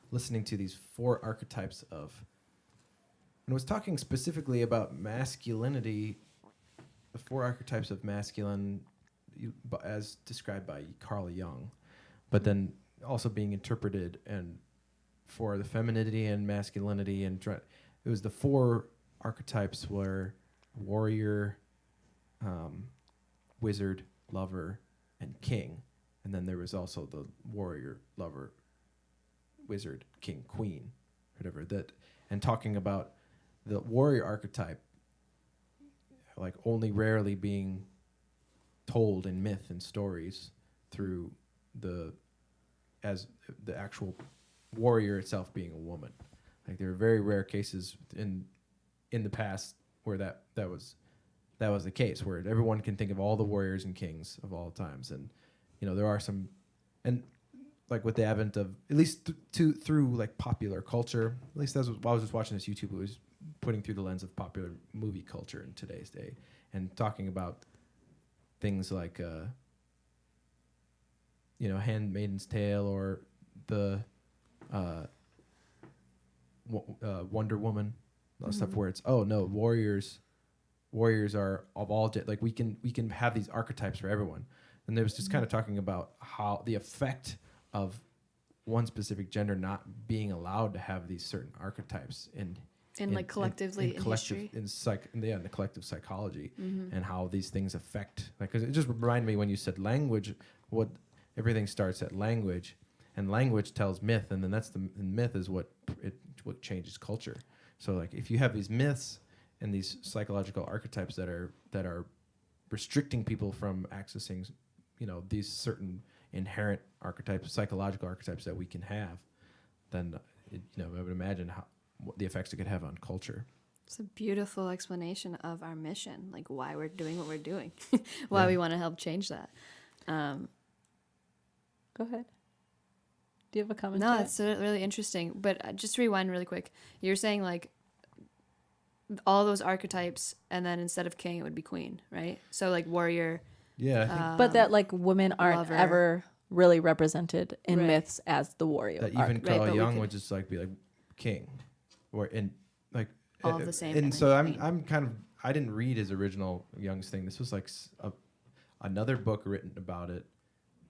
listening to these 4 archetypes and was talking specifically about masculinity, the 4 archetypes of masculine, as described by Carl Jung, but then also being interpreted and for the femininity and masculinity, and it was the 4 archetypes were warrior, wizard, lover, and king, and then there was also the warrior, lover, wizard, king, queen, whatever that, and talking about the warrior archetype like only rarely being told in myth and stories through the actual warrior itself being a woman. Like there are very rare cases in the past where that was the case, where everyone can think of all the warriors and kings of all times, and there are some, and like with the advent of at least through like popular culture. At least that's what I was just watching this YouTube. It was putting through the lens of popular movie culture in today's day and talking about things like Handmaid's Tale or the Wonder Woman, all stuff where it's warriors are of all like we can have these archetypes for everyone. And there was just kind of talking about how the effect of one specific gender not being allowed to have these certain archetypes in like collectively in history, in the collective psychology, and how these things affect. Like, 'cause it just reminded me when you said language, what everything starts at language, and language tells myth, and then and myth is what changes culture. So like if you have these myths and these psychological archetypes that are restricting people from accessing, these certain inherent archetypes, psychological archetypes that we can have, then I would imagine what the effects it could have on culture. It's a beautiful explanation of our mission, like why we're doing what we're doing, why we want to help change that. Go ahead. Do you have a comment? No, it's really interesting. But just to rewind really quick, you're saying like all those archetypes, and then instead of king, it would be queen, right? So like warrior. Yeah, I think but that like women aren't lover. ever really represented in Right. myths as the warrior. that even archetype. Right, Carl but we Jung could- would just like be like king, or in like All the same, And and so then I'm kind of I didn't read his original Jung's thing. This was like another book written about it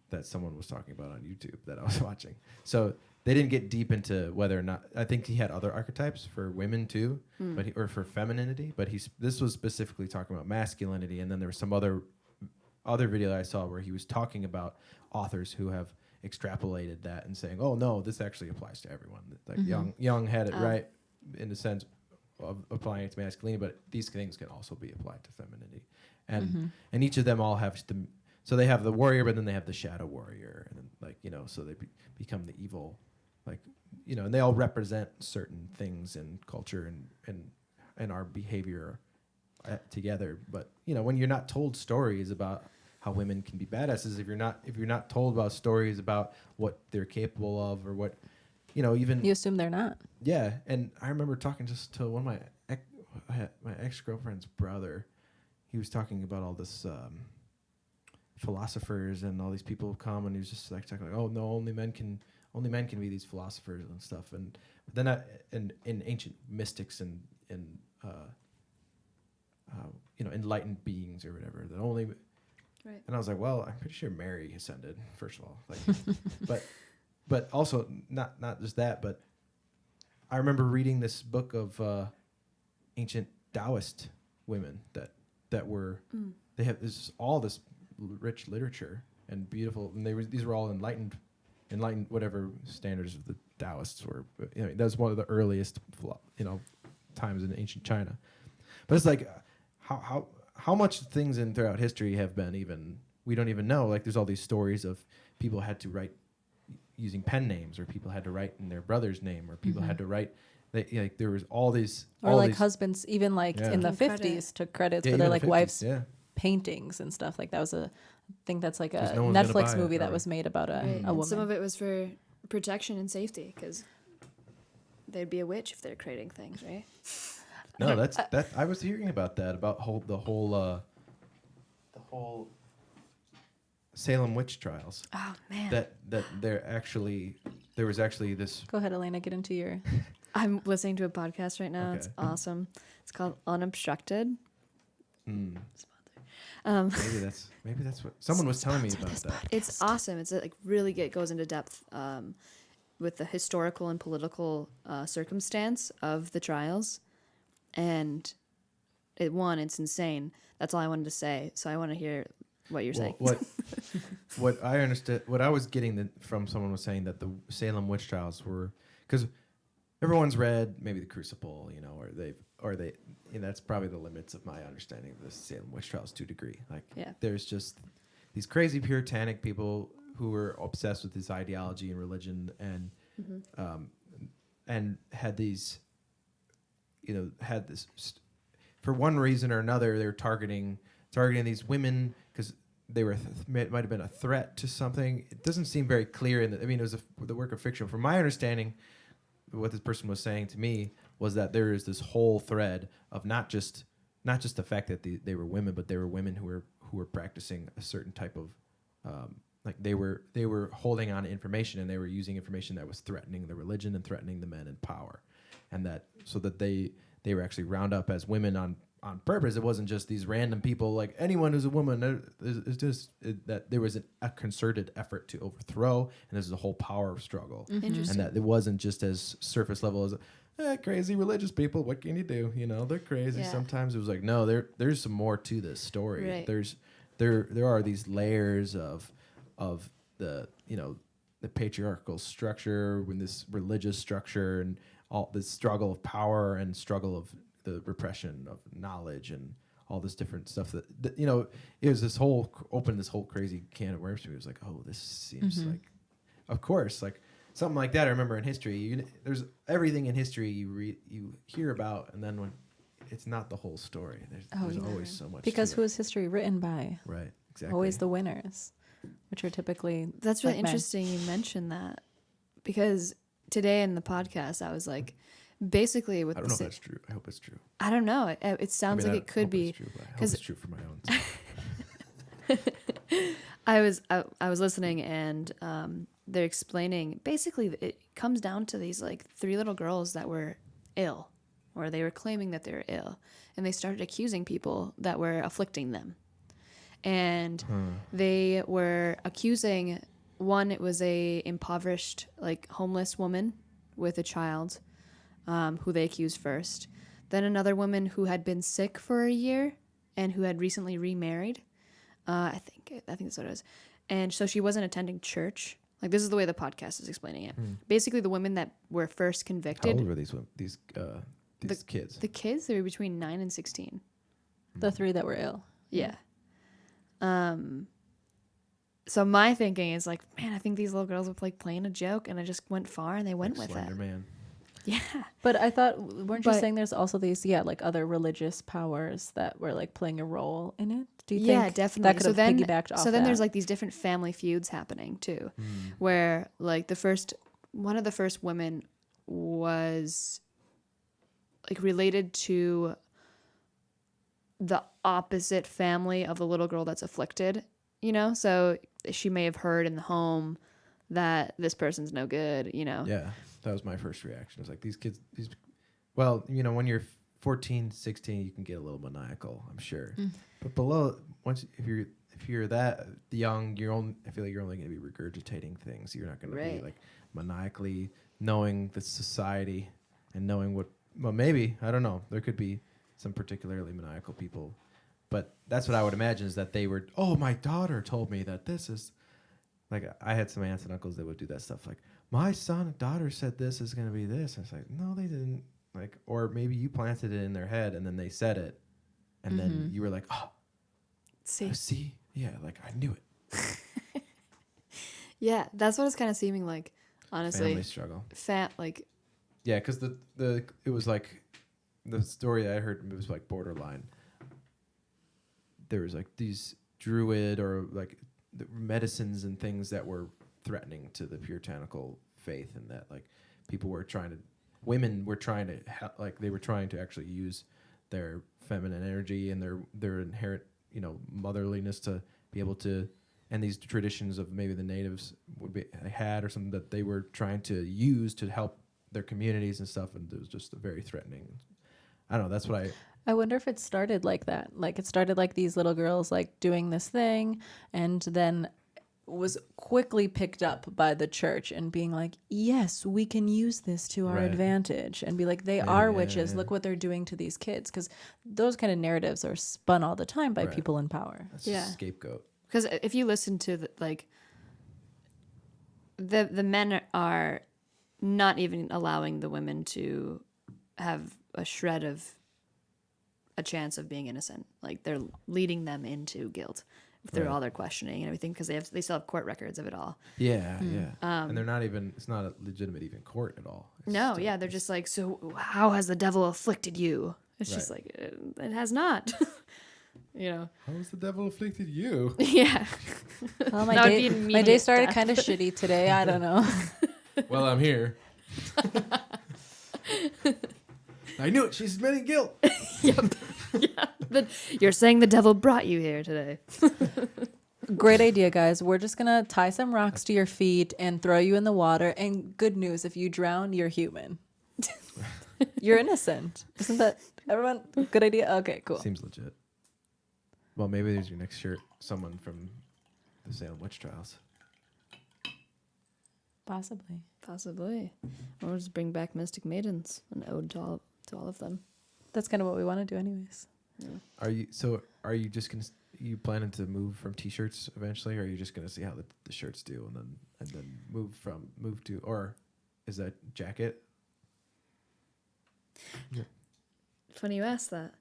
that someone was talking about on YouTube that I was watching. So they didn't get deep into whether or not. I think he had other archetypes for women too, or for femininity. But this was specifically talking about masculinity, and then there was some other video I saw where he was talking about authors who have extrapolated that and saying, "Oh no, this actually applies to everyone." Like Jung had it right in the sense of applying it to masculinity, but these things can also be applied to femininity, and each of them all have so they have the warrior, but then they have the shadow warrior, and then so they become the evil, and they all represent certain things in culture and our behavior together. But when you're not told stories about how women can be badasses, if you're not told about stories about what they're capable of, or what even You assume they're not. yeah. And I remember talking just to one of my ex-girlfriend's brother. He was talking about all this philosophers and all these people who come, and he was just like talking like, oh no, only men can be these philosophers and stuff. And then in ancient mystics and enlightened beings or whatever, that only. Right. And I was like, well, I'm pretty sure Mary ascended, first of all. But also not just that, but I remember reading this book of ancient Taoist women that were they have all this rich literature and beautiful, and these were all enlightened whatever standards of the Taoists were. But, that was one of the earliest times in ancient China. But it's like how much things throughout history have been we don't even know. Like there's all these stories of people had to write using pen names, or people had to write in their brother's name, or people had to write. There was all these. Or all like these, husbands, even like in the Taking credit. 50s, took credits yeah, for even their the like 50s, wives' yeah. paintings and stuff. Like that was I think that's like a 'Cause no one's gonna buy Netflix it, movie that or- was made about Right. a And woman. some of it was for protection and safety, because they'd be a witch if they're creating things, right? No, that's I was hearing about that, about the whole Salem witch trials. Oh man, That there was actually this. Go ahead, Alaina, get into your. I'm listening to a podcast right now. It's Okay. awesome. It's called Unobstructed. Maybe that's what someone was telling me about that. It's awesome. It's like really good. It goes into depth with the historical and political circumstance of the trials, and it's insane. That's all I wanted to say. So I want to hear what you're saying. What I understood, what I was getting from someone was saying that the Salem witch trials were, because everyone's read maybe the Crucible, or they, that's probably the limits of my understanding of the Salem witch trials to a degree. Like, there's just these crazy puritanic people who were obsessed with this ideology and religion, and had these, had this, for one reason or another, they were targeting these women, because they were might have been a threat to something. It doesn't seem very clear. I mean, it was the work of fiction. From my understanding, what this person was saying to me was that there is this whole thread of not just the fact that they were women, but they were women who were practicing a certain type of like they were holding on to information, and they were using information that was threatening the religion and threatening the men in power, and that so that they were actually round up as women on purpose. It wasn't just these random people, like anyone who's a woman. It's just that there was a concerted effort to overthrow, and there's a whole power struggle. Interesting. And that it wasn't just as surface level as crazy religious people. What can you do? They're crazy. Yeah. Sometimes it was like, no, there's some more to this story. Right. There are these layers of the the patriarchal structure, when this religious structure, and all this struggle of power and struggle of the repression of knowledge and all this different stuff that it was this whole crazy can of worms to me. It was like, oh, this seems like, of course, like something like that. I remember in history, there's everything in history you hear about, and then when it's not the whole story, there's always so much. Because who is history written by? Right, exactly. Always the winners, which are typically That's really like men. interesting you mentioned that, because today in the podcast I was like, basically with I don't know if that's true. I hope it's true. I don't know. It sounds like it could be. I hope it's true for my own sake. I was listening, and they're explaining basically it comes down to these like 3 little girls that were ill, or they were claiming that they were ill, and they started accusing people that were afflicting them, and they were accusing one. It was a impoverished, like homeless woman with a child, who they accused first. Then another woman who had been sick for a year and who had recently remarried. I think that's what it was. And so she wasn't attending church. Like, this is the way the podcast is explaining it. Basically, the women that were first How convicted. old were these kids? The kids, they were between 9 and 16. The 3 that were ill. Yeah. So my thinking is like, man, I think these little girls were like playing a joke, and I just went far, and they went with Slender it. Man. Yeah. But I thought, weren't you saying there's also these, like other religious powers that were like playing a role in it? Do you think definitely. that could have piggybacked off So then that? there's like these different family feuds happening too, where like one of the first women was like related to the opposite family of the little girl that's afflicted, so she may have heard in the home that this person's no good, Yeah, that was my first reaction. It's like these kids, well, when you're 14, 16, you can get a little maniacal, I'm sure. But below, if you're that young, I feel like you're only going to be regurgitating things. You're not going to be like maniacally knowing the society and knowing well, maybe, I don't know. There could be some particularly maniacal people, but that's what I would imagine, is that they were, oh, my daughter told me that this is, like, I had some aunts and uncles that would do that stuff. Like, my son and daughter said this is going to be this. And it's like, no, they didn't. Like, or maybe you planted it in their head and then they said it. And then you were like, oh, see? Yeah, like, I knew it. Yeah, that's what it's kind of seeming like, honestly. Family struggle. Yeah, because it was like, the story that I heard, it was like borderline. There was like these druid or like the medicines and things that were threatening to the puritanical faith, and that like women were trying to they were trying to actually use their feminine energy and their inherent motherliness to be able to, and these traditions of maybe the natives had or something that they were trying to use to help their communities and stuff, and it was just very threatening. I don't know. That's what I wonder if it started like that. Like, it started like these little girls like doing this thing, and then was quickly picked up by the church and being like, yes, we can use this to our advantage, and be like, they are witches. Look what they're doing to these kids. Because those kind of narratives are spun all the time by people in power. That's a scapegoat. Because if you listen to the men are not even allowing the women to have a shred of a chance of being innocent. Like, they're leading them into guilt through all their questioning and everything, because they still have court records of it all. Yeah. And they're not even, it's not a legitimate even court at all. They're just like, so how has the devil afflicted you? It's just like, it has not. you know. How has the devil afflicted you? Yeah. Well, That would be my day immediate started death. kind of shitty today. I don't know. Well, I'm here. I knew it. She's admitting guilt. Yep. Yeah. But you're saying the devil brought you here today. Great idea, guys. We're just going to tie some rocks to your feet and throw you in the water. And good news, if you drown, you're human. You're innocent. Isn't that, everyone, good idea? Okay, cool. Seems legit. Well, maybe there's your next shirt. Someone from the Salem witch trials. Possibly. Possibly. Or just bring back Mystic Maidens, an ode to all of them. That's kind of what we want to do anyways. Yeah. Are you just gonna you planning to move from t-shirts eventually, or are you just gonna see how the shirts do and then move to, or is that jacket? Yeah. Funny you asked that.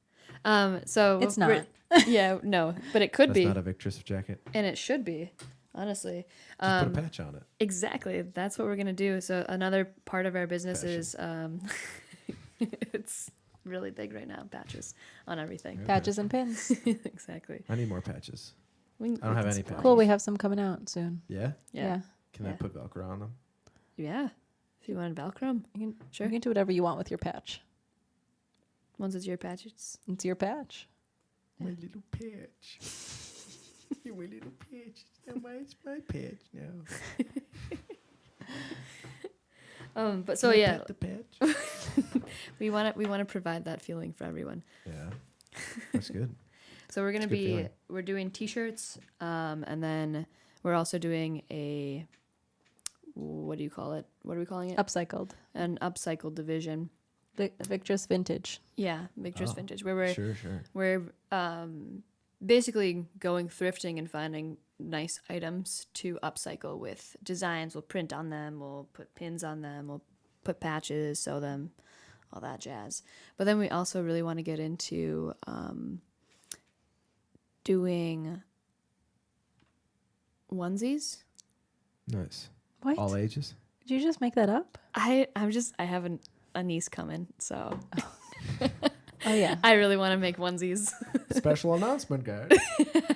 So It's not. Yeah, no, but it could That's be, not a Victress jacket. and it should be, honestly. Just put a patch on it. Exactly. That's what we're gonna do. So another part of our business Fashion. is it's really big right now. Patches on everything. Okay. Patches and pins. Exactly. I need more patches. We I don't we have can any supply patches. Cool, we have some coming out soon. Yeah. Yeah. Can I Yeah. put Velcro on them? Yeah. If you want Velcro 'em, sure. You can do whatever you want with your patch. Once it's your patches. It's your patch. My little patch. My little patch. Why it's my patch now? But so Can I yeah, pet the patch. we want to provide that feeling for everyone. Yeah. That's good. So we're gonna It's a good be feeling. we're doing t-shirts, and then we're also doing a what do you call it? What are we calling it? Upcycled. An upcycled division. Victress Vintage. Yeah, Victress Oh, Vintage, where Sure. we're basically going thrifting and finding nice items to upcycle with designs. We'll print on them. We'll put pins on them. We'll put patches, sew them, all that jazz. But then we also really want to get into doing onesies. Nice. What? All ages. Did you just make that up? I have a niece coming, so Oh, yeah. I really want to make onesies. Special announcement, guys.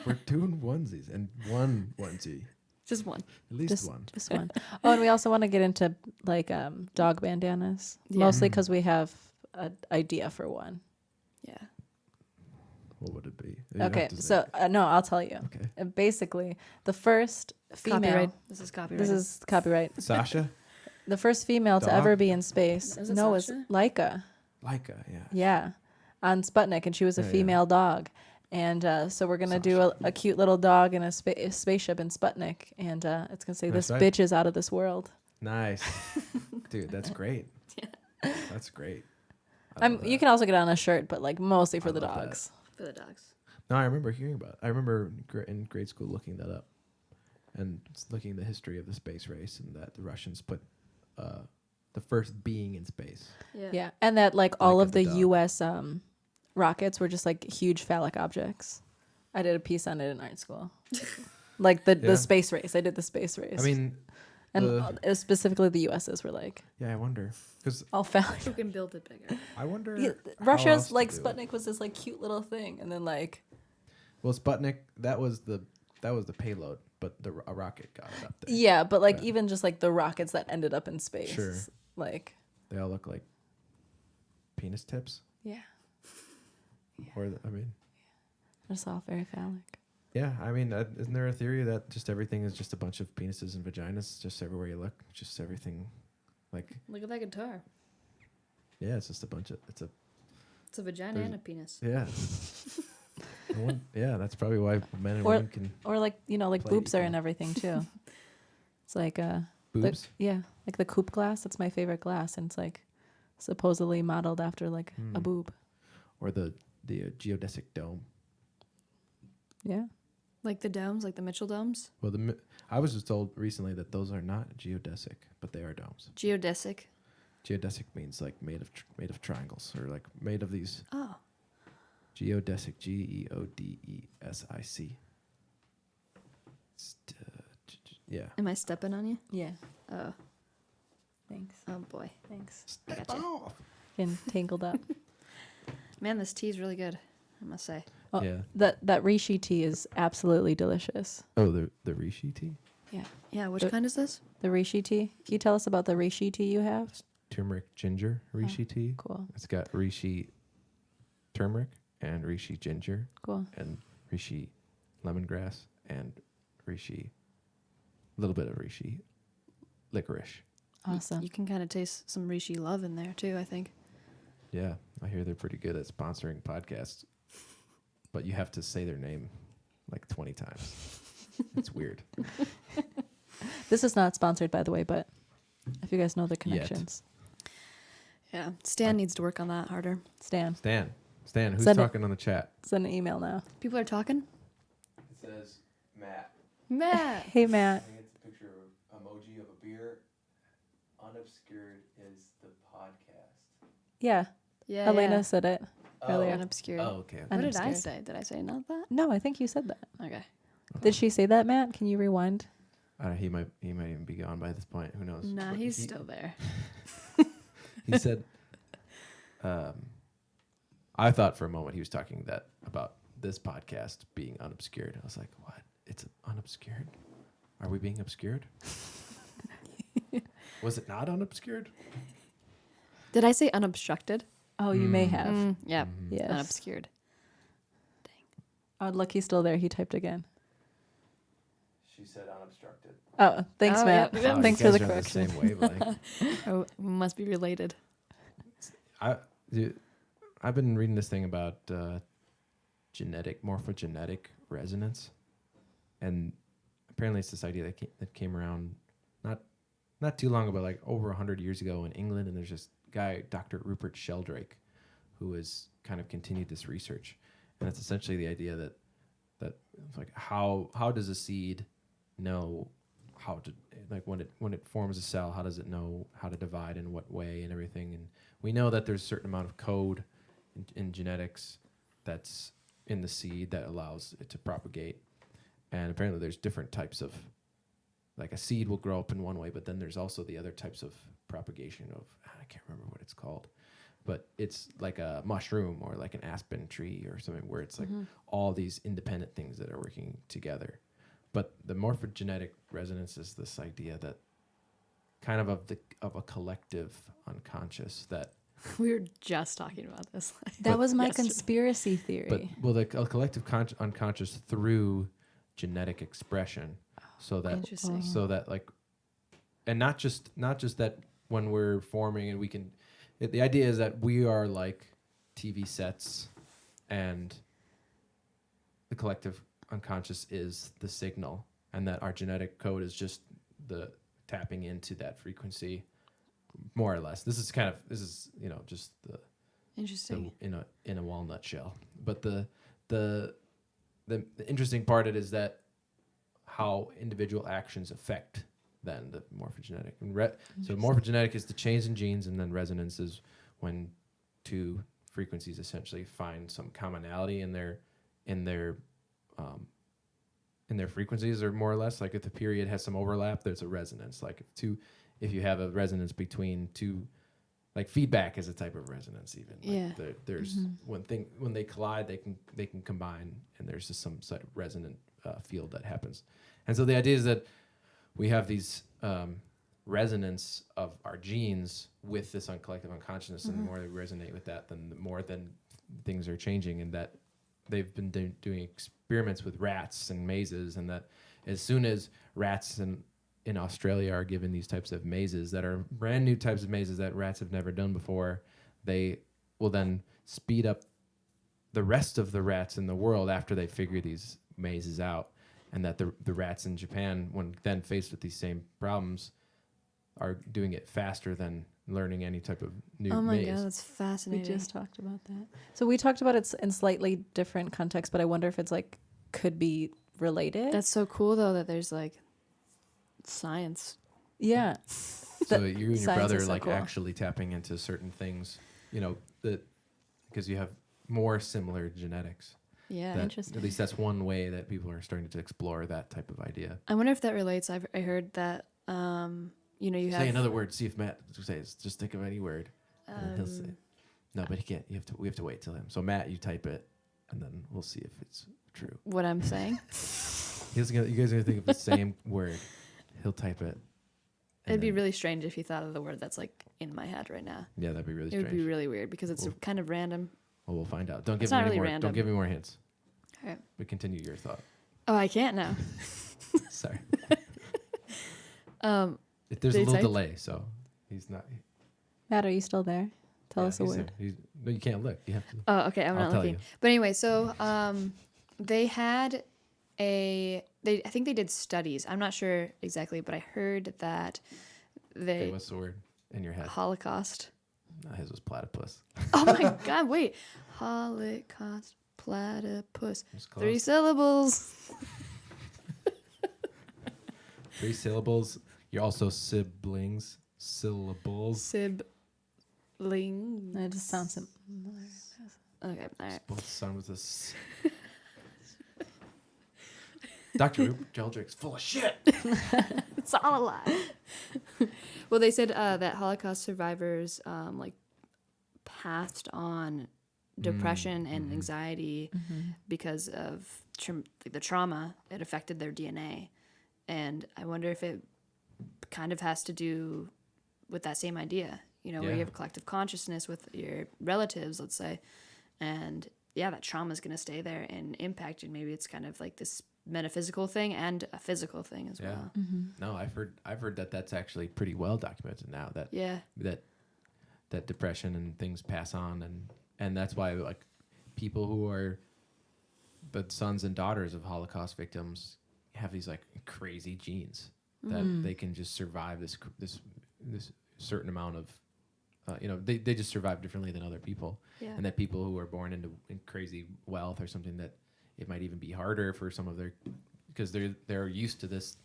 We're doing onesies and one onesie. Just one. At least one. Just one. Oh, and we also want to get into like dog bandanas. Yeah. Mostly because we have an idea for one. Yeah. What would it be? You have Okay, to say so it. no, I'll tell you. Okay. Basically, the first female. Copyright. This is copyright. This is copyright. Sasha? The first female to Dog? ever be in space. Is it No, was Sasha? Laika. Leica, yeah. Yeah, on Sputnik, and she was a Yeah, yeah. female dog. And so we're gonna do a cute little dog in a spaceship in Sputnik, and it's gonna say, Nice, "This right? bitch is out of this world." Nice. Dude, that's great. That's great. I love You that. can also get it on a shirt, but like mostly for I the love that. dogs. for the dogs. No, I remember hearing about it. I remember in grade school looking that up and looking at the history of the space race and that the Russians put the first being in space. Yeah, and that like all Laika of the the dog. U.S. Rockets were just like huge phallic objects. I did a piece on it in art school. Like Yeah. the space race. I did the space race. I mean, and specifically the U.S.'s were like yeah, I wonder. Because all phallic. You can build it bigger. I wonder. Yeah, how Russia's else to like do it. Sputnik was this like cute little thing, and then like Well, Sputnik, that was the payload, but a rocket got it up there. yeah, but like Yeah. even just like the rockets that ended up in space, Sure. like They all look like penis tips. yeah, I mean, it's all very phallic. yeah. I mean, isn't there a theory that just everything is just a bunch of penises and vaginas, just everywhere you look, just everything, like Look at that guitar. yeah, it's just a bunch of it's a It's a vagina There's- and a penis. yeah. Yeah, that's probably why men and Or- women can Or like like Play boobs are equal. in everything too. It's like boobs. yeah, like the coupe glass. That's my favorite glass, and it's like supposedly modeled after like a Hmm. boob. Or the geodesic dome. Yeah. Like the domes, like the Mitchell domes. Well, I was just told recently that those are not geodesic, but they are domes. Geodesic. Geodesic means like made of triangles or like made of these. Oh. Geodesic, Geodesic. Yeah. Am I stepping on you? Yeah. Oh. Thanks. Oh boy. Thanks. Step Gotcha. off. Getting tangled up. Man, this tea is really good, I must say. Oh, Yeah. That Rishi tea is absolutely delicious. Oh, the Rishi tea? Yeah. Yeah, which The- kind is this? The Rishi tea. Can you tell us about the Rishi tea you have? It's turmeric ginger Rishi tea. Cool. It's got Rishi turmeric and Rishi ginger Cool. and Rishi lemongrass and Rishi, a little bit of Rishi licorice. Awesome. You can kind of taste some Rishi love in there too, I think. Yeah, I hear they're pretty good at sponsoring podcasts, but you have to say their name like 20 times. It's weird. This is not sponsored, by the way, but if you guys know the connections. Yeah, Stan needs to work on that harder. Stan, Stan, who's Send it. talking on the chat? send an email now. People are talking. It says Matt. Matt. Hey, Matt. I think it's a picture of emoji of a beer. Unobscured is the podcast. Yeah, Yeah. Elena said it earlier. Unobscured. Oh, okay. What did I Unobscured. say? Did I say not that? No, I think you said that. Okay. Did she say that, Matt? Can you rewind? He might even be gone by this point. Who knows? Nah, But he's he- still there. He said, I thought for a moment he was talking about this podcast being unobscured. I was like, what? It's unobscured? Are we being obscured? Was it not unobscured? Did I say unobstructed? Oh, you may have. Yeah. Yes. Unobscured. Oh, look, he's still there. He typed again. She said unobstructed. Oh, thanks, Oh, Matt. yep, yep. Thanks you for the guys are on correction. same wavelength. Oh, must be related. I've been reading this thing about morphogenetic resonance, and apparently it's this idea that came around not too long ago, like over 100 years ago in England. And there's this guy, Dr. Rupert Sheldrake, who has kind of continued this research, and it's essentially the idea that like how does a seed know how to, like when it forms a cell, how does it know how to divide in what way and everything? And we know that there's a certain amount of code in genetics that's in the seed that allows it to propagate. And apparently there's different types of, like a seed will grow up in one way, but then there's also the other types of propagation of, I can't remember what it's called, but it's like a mushroom or like an aspen tree or something where it's like all these independent things that are working together. But the morphogenetic resonance is this idea that kind of a collective unconscious that, We were just talking about this. That was my yesterday. conspiracy theory. a collective unconscious through genetic expression, so that Interesting. like, and not just that when we're forming and we can, the idea is that we are like TV sets, and the collective unconscious is the signal, and that our genetic code is just the tapping into that frequency, more or less. This is just the Interesting. in a walnut shell. But the interesting part of it is that how individual actions affect then the morphogenetic. And so morphogenetic is the change in genes, and then resonance is when two frequencies essentially find some commonality in their frequencies, or more or less. Like if the period has some overlap, there's a resonance. Like if you have a resonance between two, like feedback is a type of resonance even. Like Yeah. there's when they collide, they can combine, and there's just some sort of resonant field that happens. And so the idea is that we have these resonance of our genes with this collective unconsciousness, and the more they resonate with that, then the more things are changing, and that they've been doing experiments with rats and mazes, and that as soon as rats in Australia are given these types of mazes that are brand new types of mazes that rats have never done before, they will then speed up the rest of the rats in the world after they figure these mazes out, and that the rats in Japan, when then faced with these same problems, are doing it faster than learning any type of new Oh my maze. god, that's We fascinating. just talked about that. So we talked about it in slightly different contexts, but I wonder if it's like could be related. That's so cool though that there's like science. Yeah. So you and your Science brother is so like cool. actually tapping into certain things, that because you have more similar genetics. Yeah. That, Interesting. at least that's one way that people are starting to explore that type of idea. I wonder if that relates. I heard that you have Say another word. See if Matt says. Just think of any word, and then he'll say. No, but he can't. We have to wait till him. So Matt, you type it, and then we'll see if it's true. What I'm saying? You guys are gonna think of the same word. He'll type it. It'd be really strange if you thought of the word that's like in my head right now. Yeah, that'd be really It strange. would be really weird because it's kind of random. Well, we'll find out. Don't give It's me not any really more. random. Don't give me more hints. All right. But continue your thought. Oh, I can't now. Sorry. Um, If there's a Did he little type? delay, so he's not. Matt, are you still there? Tell us a he's word. there. No, you can't look. You have to. Oh, okay. I'm I'll not tell looking. you. But anyway, so they had I think they did studies. I'm not sure exactly, but I heard that Okay, what's the word in your head? Holocaust. No, his was platypus. Oh my God! Wait, Holocaust platypus. It's 3 close. syllables. 3 syllables. You're also siblings. Syllables. Siblings. It just sounds similar. Okay. All right. Both son with this. Dr. Rupert Sheldrake's full of shit. It's all a lie. Well, they said that Holocaust survivors like passed on depression and anxiety because of the trauma. It affected their DNA, and I wonder if it kind of has to do with that same idea. You know, where Yeah. you have a collective consciousness with your relatives, let's say, and yeah, that trauma is going to stay there and impact you. Maybe it's kind of like this metaphysical thing and a physical thing as Yeah. well. No, I've heard that that's actually pretty well documented now. That Yeah. that depression and things pass on, and that's why like people who are the sons and daughters of Holocaust victims have these like crazy genes that they can just survive this certain amount of they just survive differently than other people. Yeah. And that people who are born into crazy wealth or something, that it might even be harder for some of their, because they're used to this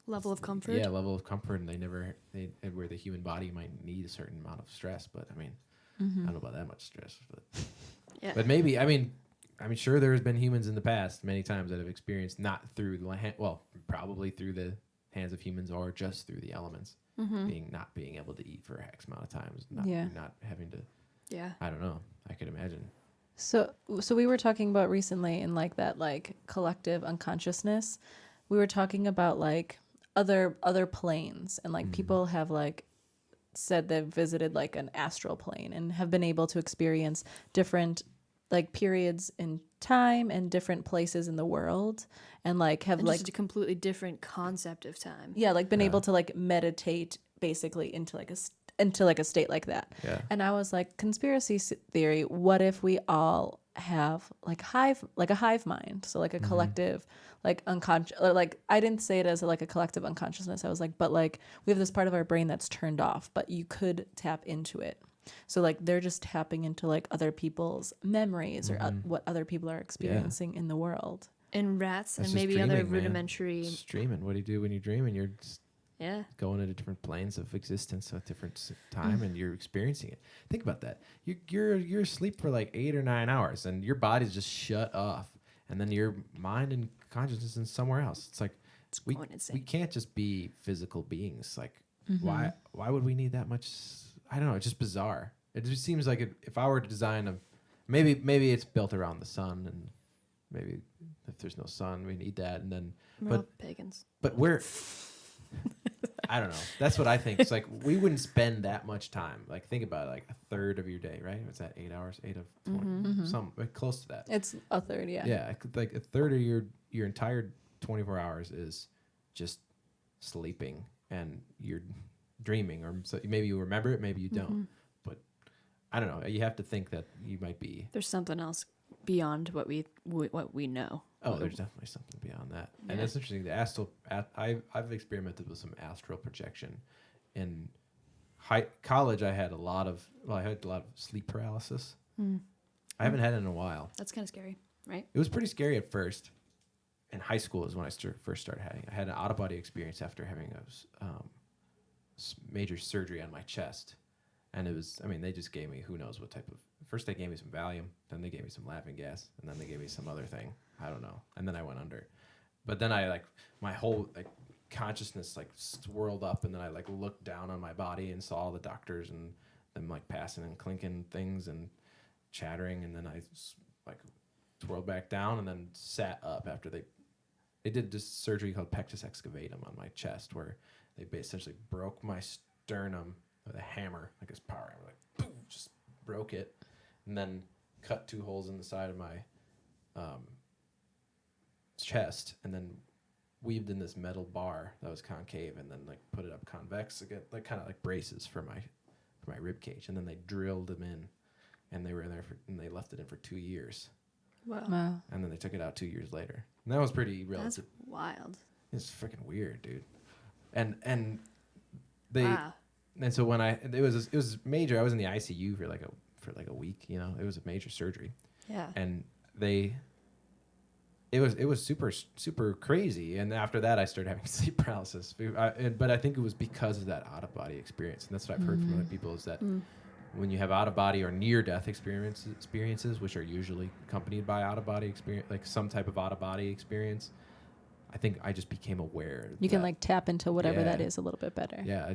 Level of comfort. yeah, level of comfort, and where the human body might need a certain amount of stress. But I mean, I don't know about that much stress, but Yeah. but maybe I mean sure there's been humans in the past many times that have experienced not through probably through the hands of humans or just through the elements not being able to eat for X amount of times, not having to. Yeah. I don't know. I could imagine. So we were talking about recently in like that like collective unconsciousness. We were talking about like other planes, and like people have like said they've visited like an astral plane and have been able to experience different like periods in time and different places in the world, and like have And like just a completely different concept of time. like been able to like meditate basically into like a state like that. Yeah. And I was like, conspiracy theory, what if we all have like a hive mind, so like a collective like unconscious, like I didn't say it as like a collective unconsciousness, I was like, but like we have this part of our brain that's turned off, but you could tap into it. So like they're just tapping into like other people's memories or what other people are experiencing in the world. And rats That's and just maybe other dreaming, man. rudimentary. It's dreaming. What do you do when you're dreaming? You're just Yeah. going into different planes of existence at different time, and you're experiencing it. Think about that. You're asleep for like 8 or 9 hours, and your body's just shut off, and then your mind and consciousness is somewhere else. It's like we going insane. we can't just be physical beings. Like why would we need that much? I don't know. It's just bizarre. It just seems like if I were to design maybe it's built around the sun, and maybe if there's no sun, we need that, and then We're all pagans. but we're I don't know. That's what I think. It's like we wouldn't spend that much time. Like think about it, like a third of your day, right? What's that? 8 hours, 8 of 20, some like close to that. It's a third, yeah. Yeah, like a third of your entire 24 hours is just sleeping, and you're dreaming, or so maybe you remember it, maybe you don't. But I don't know. You have to think that you might be. There's something else beyond what we know. Oh, there's definitely something beyond that, and that's interesting. The astral, I've experimented with some astral projection. In college, I had a lot of sleep paralysis. I haven't had it in a while. That's kind of scary, right? It was pretty scary at first. In high school is when I first started having it. I had an out of body experience after having a major surgery on my chest, and it was. I mean, they just gave me who knows what type of. First, they gave me some Valium, then they gave me some laughing gas, and then they gave me some other thing. I don't know. And then I went under. But then I my whole consciousness swirled up, and then I looked down on my body and saw all the doctors and them passing and clinking things and chattering, and then I twirled back down and then sat up after they did this surgery called pectus excavatum on my chest, where they essentially broke my sternum with a hammer, like this power hammer, like boom, just broke it, and then cut 2 holes in the side of my chest, and then weaved in this metal bar that was concave, and then like put it up convex again, like kind of like braces for my rib cage, and then they drilled them in, and they were in there and they left it in for 2 years. Wow. And then they took it out 2 years later. And that was pretty That's relative. wild. It's freaking weird, dude. And they Wow. and so when it was major. I was in the ICU for like a week. You know, it was a major surgery. Yeah. And it was super crazy. And after that, I started having sleep paralysis. But I think it was because of that out of body experience. And that's what I've heard from other people, is that when you have out of body or near death experiences, which are usually accompanied by out of body experience, like some type of out of body experience, I think I just became aware. You can like tap into whatever that Yeah. is a little bit better. Yeah, I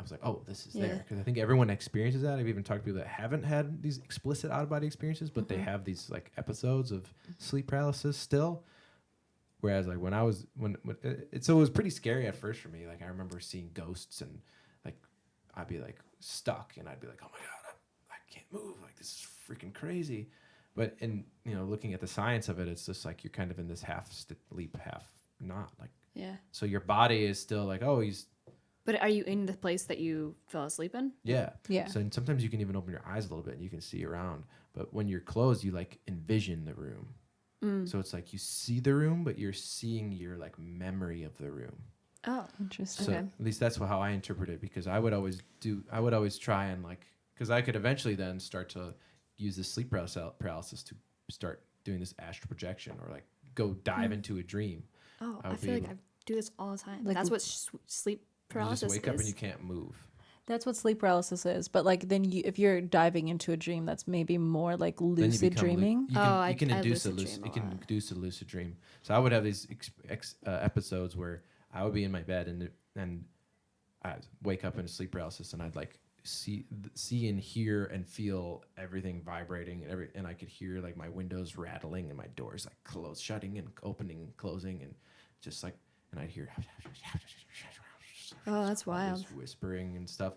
was like, oh, this is Yeah. there. Because I think everyone experiences that. I've even talked to people that haven't had these explicit out of body experiences, but they have these like episodes of sleep paralysis still. Whereas like when so it was pretty scary at first for me. Like I remember seeing ghosts, and like I'd be like stuck, and I'd be like, oh my God, I can't move. Like this is freaking crazy. But looking at the science of it, it's just like you're kind of in this half sleep, half not. Like Yeah. so your body is still like, oh, he's. But are you in the place that you fell asleep in? Yeah. Yeah. So and sometimes you can even open your eyes a little bit and you can see around. But when you're closed, you like envision the room. So it's like you see the room, but you're seeing your like memory of the room. Oh, Interesting. So Okay. at least that's how I interpret it, because I would always try and like, because I could eventually then start to use this sleep paralysis to start doing this astral projection, or like go dive into a dream. Oh, I I would feel be like able- I do this all the time. Like That's what sleep paralysis You just wake up is. and you can't move. That's what sleep paralysis is. But like then if you're diving into a dream, that's maybe more like Then you lucid become dreaming. You can, Oh, you can I induce lucid dream a you can lot. induce a lucid dream. So I would have these episodes where I would be in my bed and I'd wake up in a sleep paralysis, and I'd like see and hear and feel everything vibrating, and I could hear like my windows rattling and my doors like shutting and opening and closing, and just like, and I'd hear Oh, that's all wild. this whispering and stuff,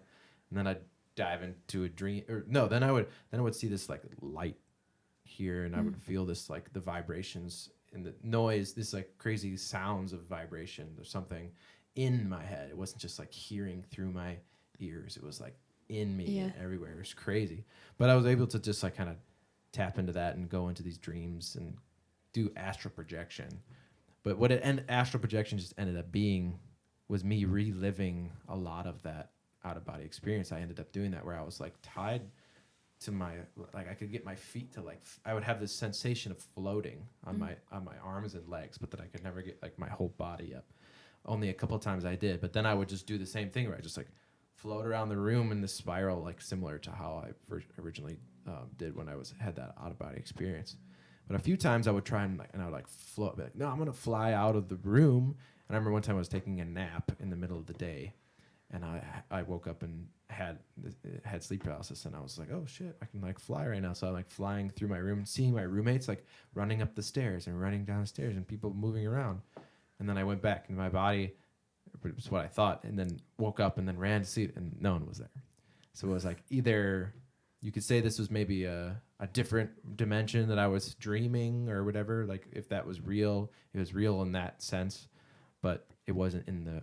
and then I'd dive into a dream, then I would see this like light here, and I would feel this like the vibrations and the noise, this like crazy sounds of vibration or something in my head. It wasn't just like hearing through my ears, it was like in me and everywhere. It was crazy, but I was able to just like kind of tap into that and go into these dreams and do astral projection. But what astral projection just ended up being was me reliving a lot of that out of body experience. I ended up doing that where I was like tied to my, like I could get my feet to like, I would have this sensation of floating on my arms and legs, but that I could never get like my whole body up. Only a couple of times I did, but then I would just do the same thing where I just like float around the room in this spiral, like similar to how I originally did when I had that out of body experience. But a few times I would try and I would like float, be like, no, I'm gonna fly out of the room. And I remember one time I was taking a nap in the middle of the day, and I woke up and had sleep paralysis, and I was like, oh shit, I can like fly right now. So I'm like flying through my room, seeing my roommates like running up the stairs and running down the stairs and people moving around. And then I went back into my body, it was what I thought, and then woke up and then ran to sleep, and no one was there. So it was like either you could say this was maybe a different dimension that I was dreaming or whatever, like if that was real, it was real in that sense, but it wasn't in the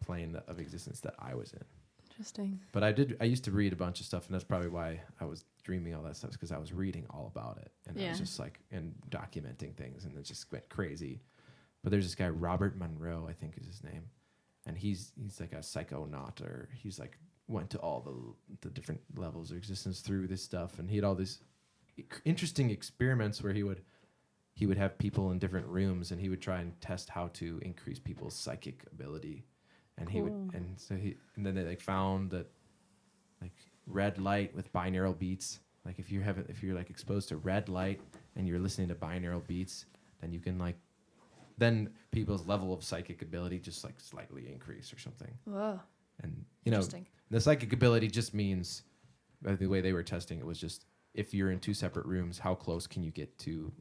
plane of existence that I was in. Interesting. But I used to read a bunch of stuff, and that's probably why I was dreaming all that stuff, because I was reading all about it, and I was just like, and documenting things, and it just went crazy. But there's this guy, Robert Monroe, I think is his name, and he's like a psychonaut, or he's like went to all the different levels of existence through this stuff, and he had all these interesting experiments where he would have people in different rooms, and he would try and test how to increase people's psychic ability, and then they like found that like red light with binaural beats, like if you're like exposed to red light and you're listening to binaural beats, then you can like, then people's level of psychic ability just like slightly increase or something. Whoa. And Interesting. the psychic ability just means, the way they were testing it was just if you're in two separate rooms, how close can you get to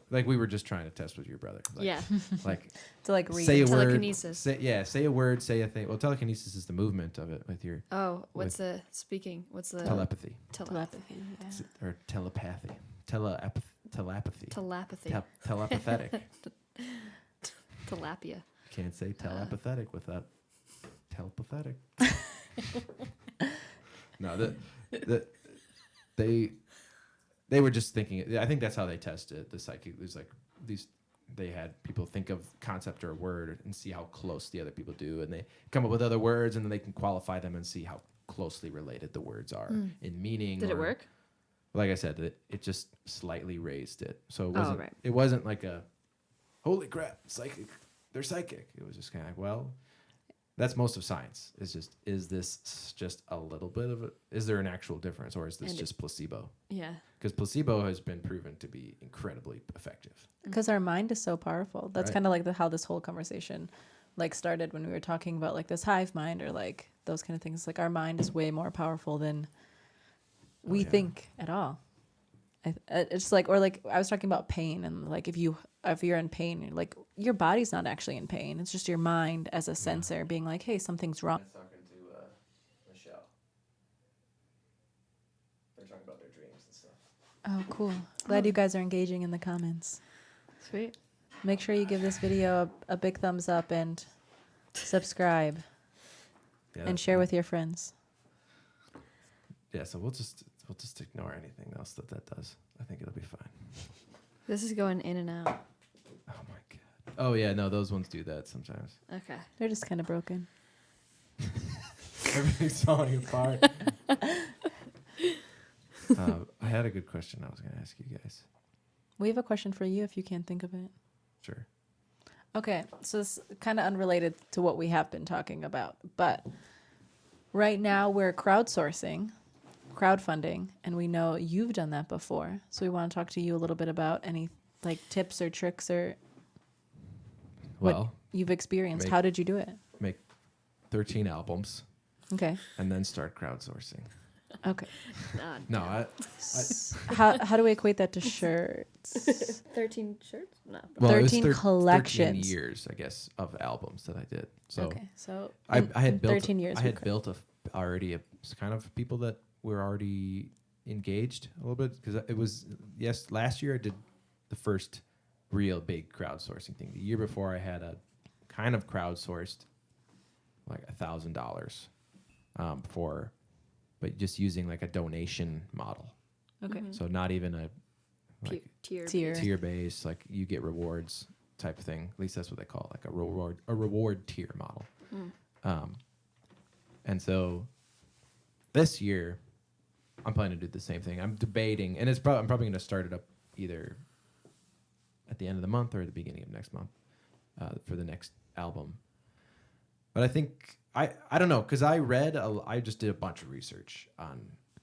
like we were just trying to test with your brother. Like, Yeah. Like To like read. say a word. Telekinesis. Say a word, say a thing. Well, telekinesis is the movement of it with your Oh, what's the speaking? What's the telepathy Telepathy. Yeah. or telepathy. Telepathy. telepathy? Telepathetic. Tilapia. Can't say telepathetic without telepathetic. No, they were just thinking. I think that's how they tested the psychic. It was like these. They had people think of concept or a word and see how close the other people do, and they come up with other words, and then they can qualify them and see how closely related the words are in meaning. Did it work? Like I said, it just slightly raised it. So it Oh, wasn't. right. It wasn't like a, holy crap, psychic. They're psychic. It was just kind of like, well, that's most of science. It's just, is this just a little bit of it? Is there an actual difference, or is this just placebo? Yeah. Because placebo has been proven to be incredibly effective. Because our mind is so powerful. That's Right. kind of like how this whole conversation like started when we were talking about like this hive mind or like those kind of things. Like our mind is way more powerful than we yeah. think at all. It's like, or like I was talking about pain, and like if you're in pain, you're like your body's not actually in pain. It's just your mind as a sensor being like, hey, something's wrong. I was talking to Michelle. They're talking about their dreams and stuff. Oh, cool. Glad you guys are engaging in the comments. Sweet. Make sure you give this video a big thumbs up and subscribe Yeah, and share with your friends. Yeah, so we'll just ignore anything else that does. I think it'll be fine. This is going in and out. Oh my god. Oh yeah, no, those ones do that sometimes. Okay. They're just kind of broken. Everything's falling apart. I had a good question I was going to ask you guys. We have a question for you if you can't think of it. Sure. Okay, so it's kind of unrelated to what we have been talking about, but right now we're crowdfunding, and we know you've done that before. So we want to talk to you a little bit about any like tips or tricks or what Well, you've experienced. make- How did you do it? make 13 albums Okay. and then start crowdsourcing. Okay. No, I How do we equate that to shirts? 13 shirts? No. well, it was 13 13 collections. years, I guess, of albums that I did. So Okay, so I had in built 13 years. I we had built already a kind of people that were already engaged a little bit, because it was last year I did the first real big crowdsourcing thing. The year before I had a kind of crowdsourced like $1,000 but just using like a donation model. Okay. So not even a like Tier. tier base, like you get rewards type thing. At least that's what they call it, like a reward tier model. And so this year I'm planning to do the same thing. I'm debating, and I'm probably going to start it up either at the end of the month or at the beginning of next month for the next album. But I think I don't know, because I just did a bunch of research on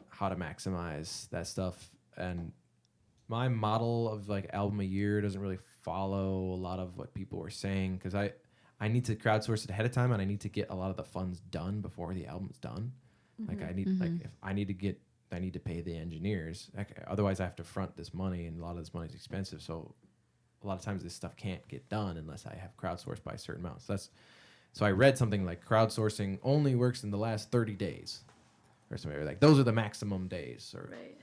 how to maximize that stuff, and my model of like album a year doesn't really follow a lot of what people were saying, because I need to crowdsource it ahead of time, and I need to get a lot of the funds done before the album's done. Like I need if I need to pay the engineers. Otherwise I have to front this money, and a lot of this money is expensive. So a lot of times this stuff can't get done unless I have crowdsourced by a certain amount. So I read something like crowdsourcing only works in the last 30 days or something. Like those are the maximum days. Or Right.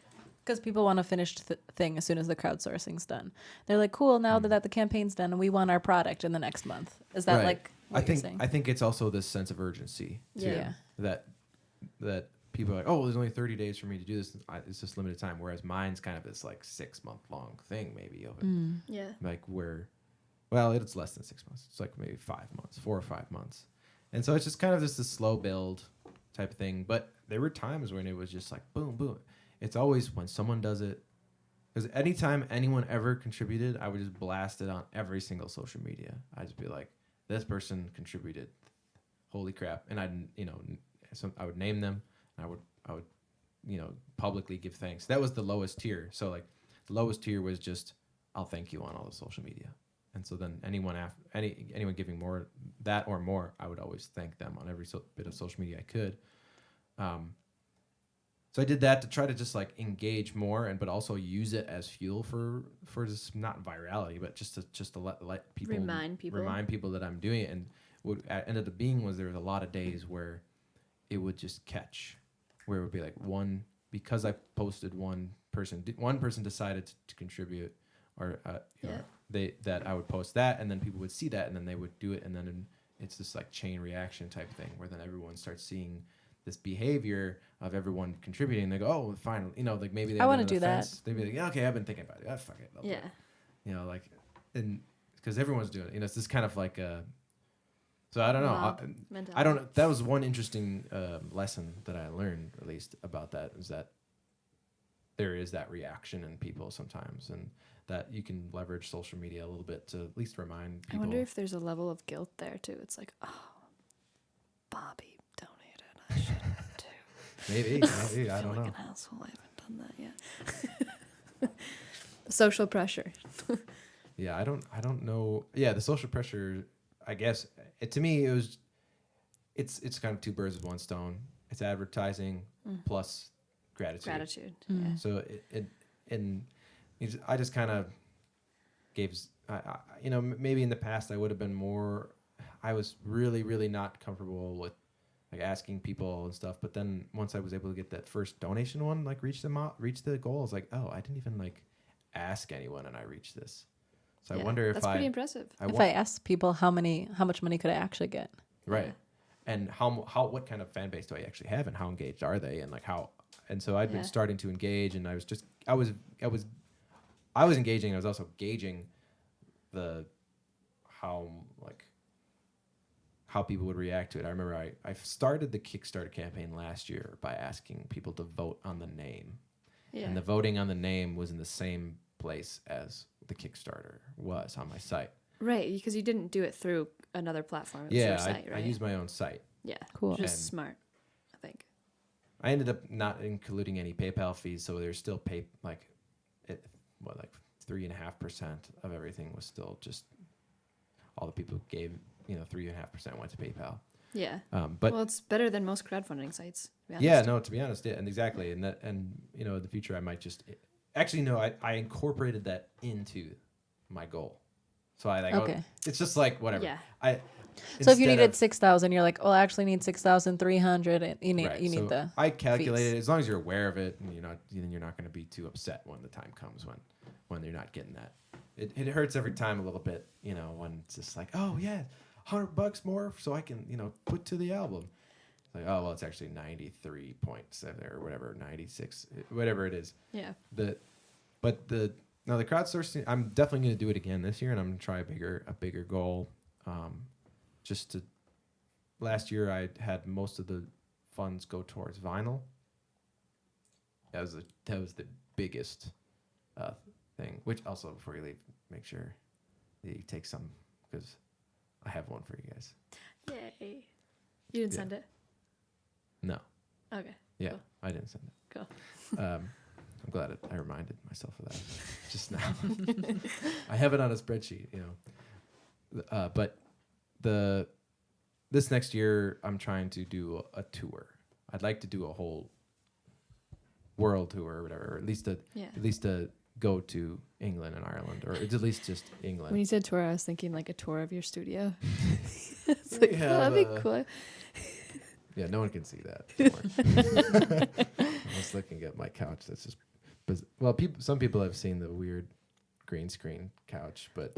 Because people want a finished thing as soon as the crowdsourcing's done. They're like, cool, now that the campaign's done, and we want our product in the next month. Is that Right. like what you're saying? I think it's also this sense of urgency too. Yeah. That people are like, oh, there's only 30 days for me to do this. It's just limited time. Whereas mine's kind of this like 6-month long thing maybe of it. Yeah. Like well, it's less than 6 months. It's like maybe 5 months, 4 or 5 months. And so it's just kind of just a slow build type of thing. But there were times when it was just like boom, boom. It's always when someone does it. Because anytime anyone ever contributed, I would just blast it on every single social media. I'd just be like, this person contributed. Holy crap. And I would name them. And I would publicly give thanks. That was the lowest tier. So like the lowest tier was just, I'll thank you on all the social media. And so then anyone giving more that or more, I would always thank them on every bit of social media I could. So I did that to try to just like engage more, but also use it as fuel for just not virality, but just to let people Remind people that I'm doing it. And what ended up being was there was a lot of days where it would just catch, where it would be like because I posted one person decided to contribute, or that I would post that, and then people would see that, and then they would do it, and then it's this like chain reaction type thing where then everyone starts seeing this behavior of everyone contributing. They go, oh, fine, like maybe they I want to do that. They'd be like, yeah, okay, I've been thinking about it. Ah, fuck it. I'll do it. Like, and because everyone's doing it, it's this kind of like a. So I don't know. I don't know. That was one interesting lesson that I learned, at least about that, is that there is that reaction in people sometimes, and that you can leverage social media a little bit to at least remind people. I wonder if there's a level of guilt there too. It's like, oh, Bobby donated. I should too. Maybe I don't know. Like an asshole. I haven't done that yet. Social pressure. Yeah, I don't know. Yeah, the social pressure. I guess to me it's kind of two birds with one stone. It's advertising plus gratitude. Yeah. So I just kind of gave, maybe in the past I would have been more. I was really, really not comfortable with like asking people and stuff. But then once I was able to get that first donation one, like reach the goal, I was like, oh, I didn't even like ask anyone, and I reached this. So I wonder if that's pretty impressive. If I asked people how much money could I actually get? Right. Yeah. And what kind of fan base do I actually have, and how engaged are they, and like how, and so I've been starting to engage, and I was engaging. I was also gauging how people would react to it. I remember I started the Kickstarter campaign last year by asking people to vote on the name. Yeah. And the voting on the name was in the same place as the Kickstarter was on my site. Right, because you didn't do it through another platform. It was your site, right? I used my own site. Yeah, cool. Which is smart, I think. I ended up not including any PayPal fees, so there's still 3.5% of everything was still just all the people gave. 3.5% went to PayPal. Yeah. But it's better than most crowdfunding sites. To be honest, and exactly, and in the future I might just I incorporated that into my goal. So it's just like whatever. Yeah. So if you needed 6,000, you're like, oh, I actually need 6,300. And you need the. I calculated fees. As long as you're aware of it, and you're not going to be too upset when the time comes when you're not getting that. It hurts every time a little bit, when it's just like, oh yeah, $100 more so I can put to the album. It's like, oh well, it's actually 93.7 or whatever, 96, whatever it is. Yeah. The crowdsourcing, I'm definitely going to do it again this year, and I'm going to try a bigger goal. Last year I had most of the funds go towards vinyl. That was the biggest thing. Which also, before you leave, make sure that you take some, because I have one for you guys. Yay! You didn't send it? No. Okay. Yeah, cool. I didn't send it. Cool. I'm glad I reminded myself of that just now. I have it on a spreadsheet, but this next year I'm trying to do a tour. I'd like to do a whole world tour or whatever, or at least a go to England and Ireland, or at least just England. When you said tour, I was thinking like a tour of your studio. It's like, that'd be cool. Yeah, no one can see that. I was looking at my couch. That's just, some people have seen the weird green screen couch, but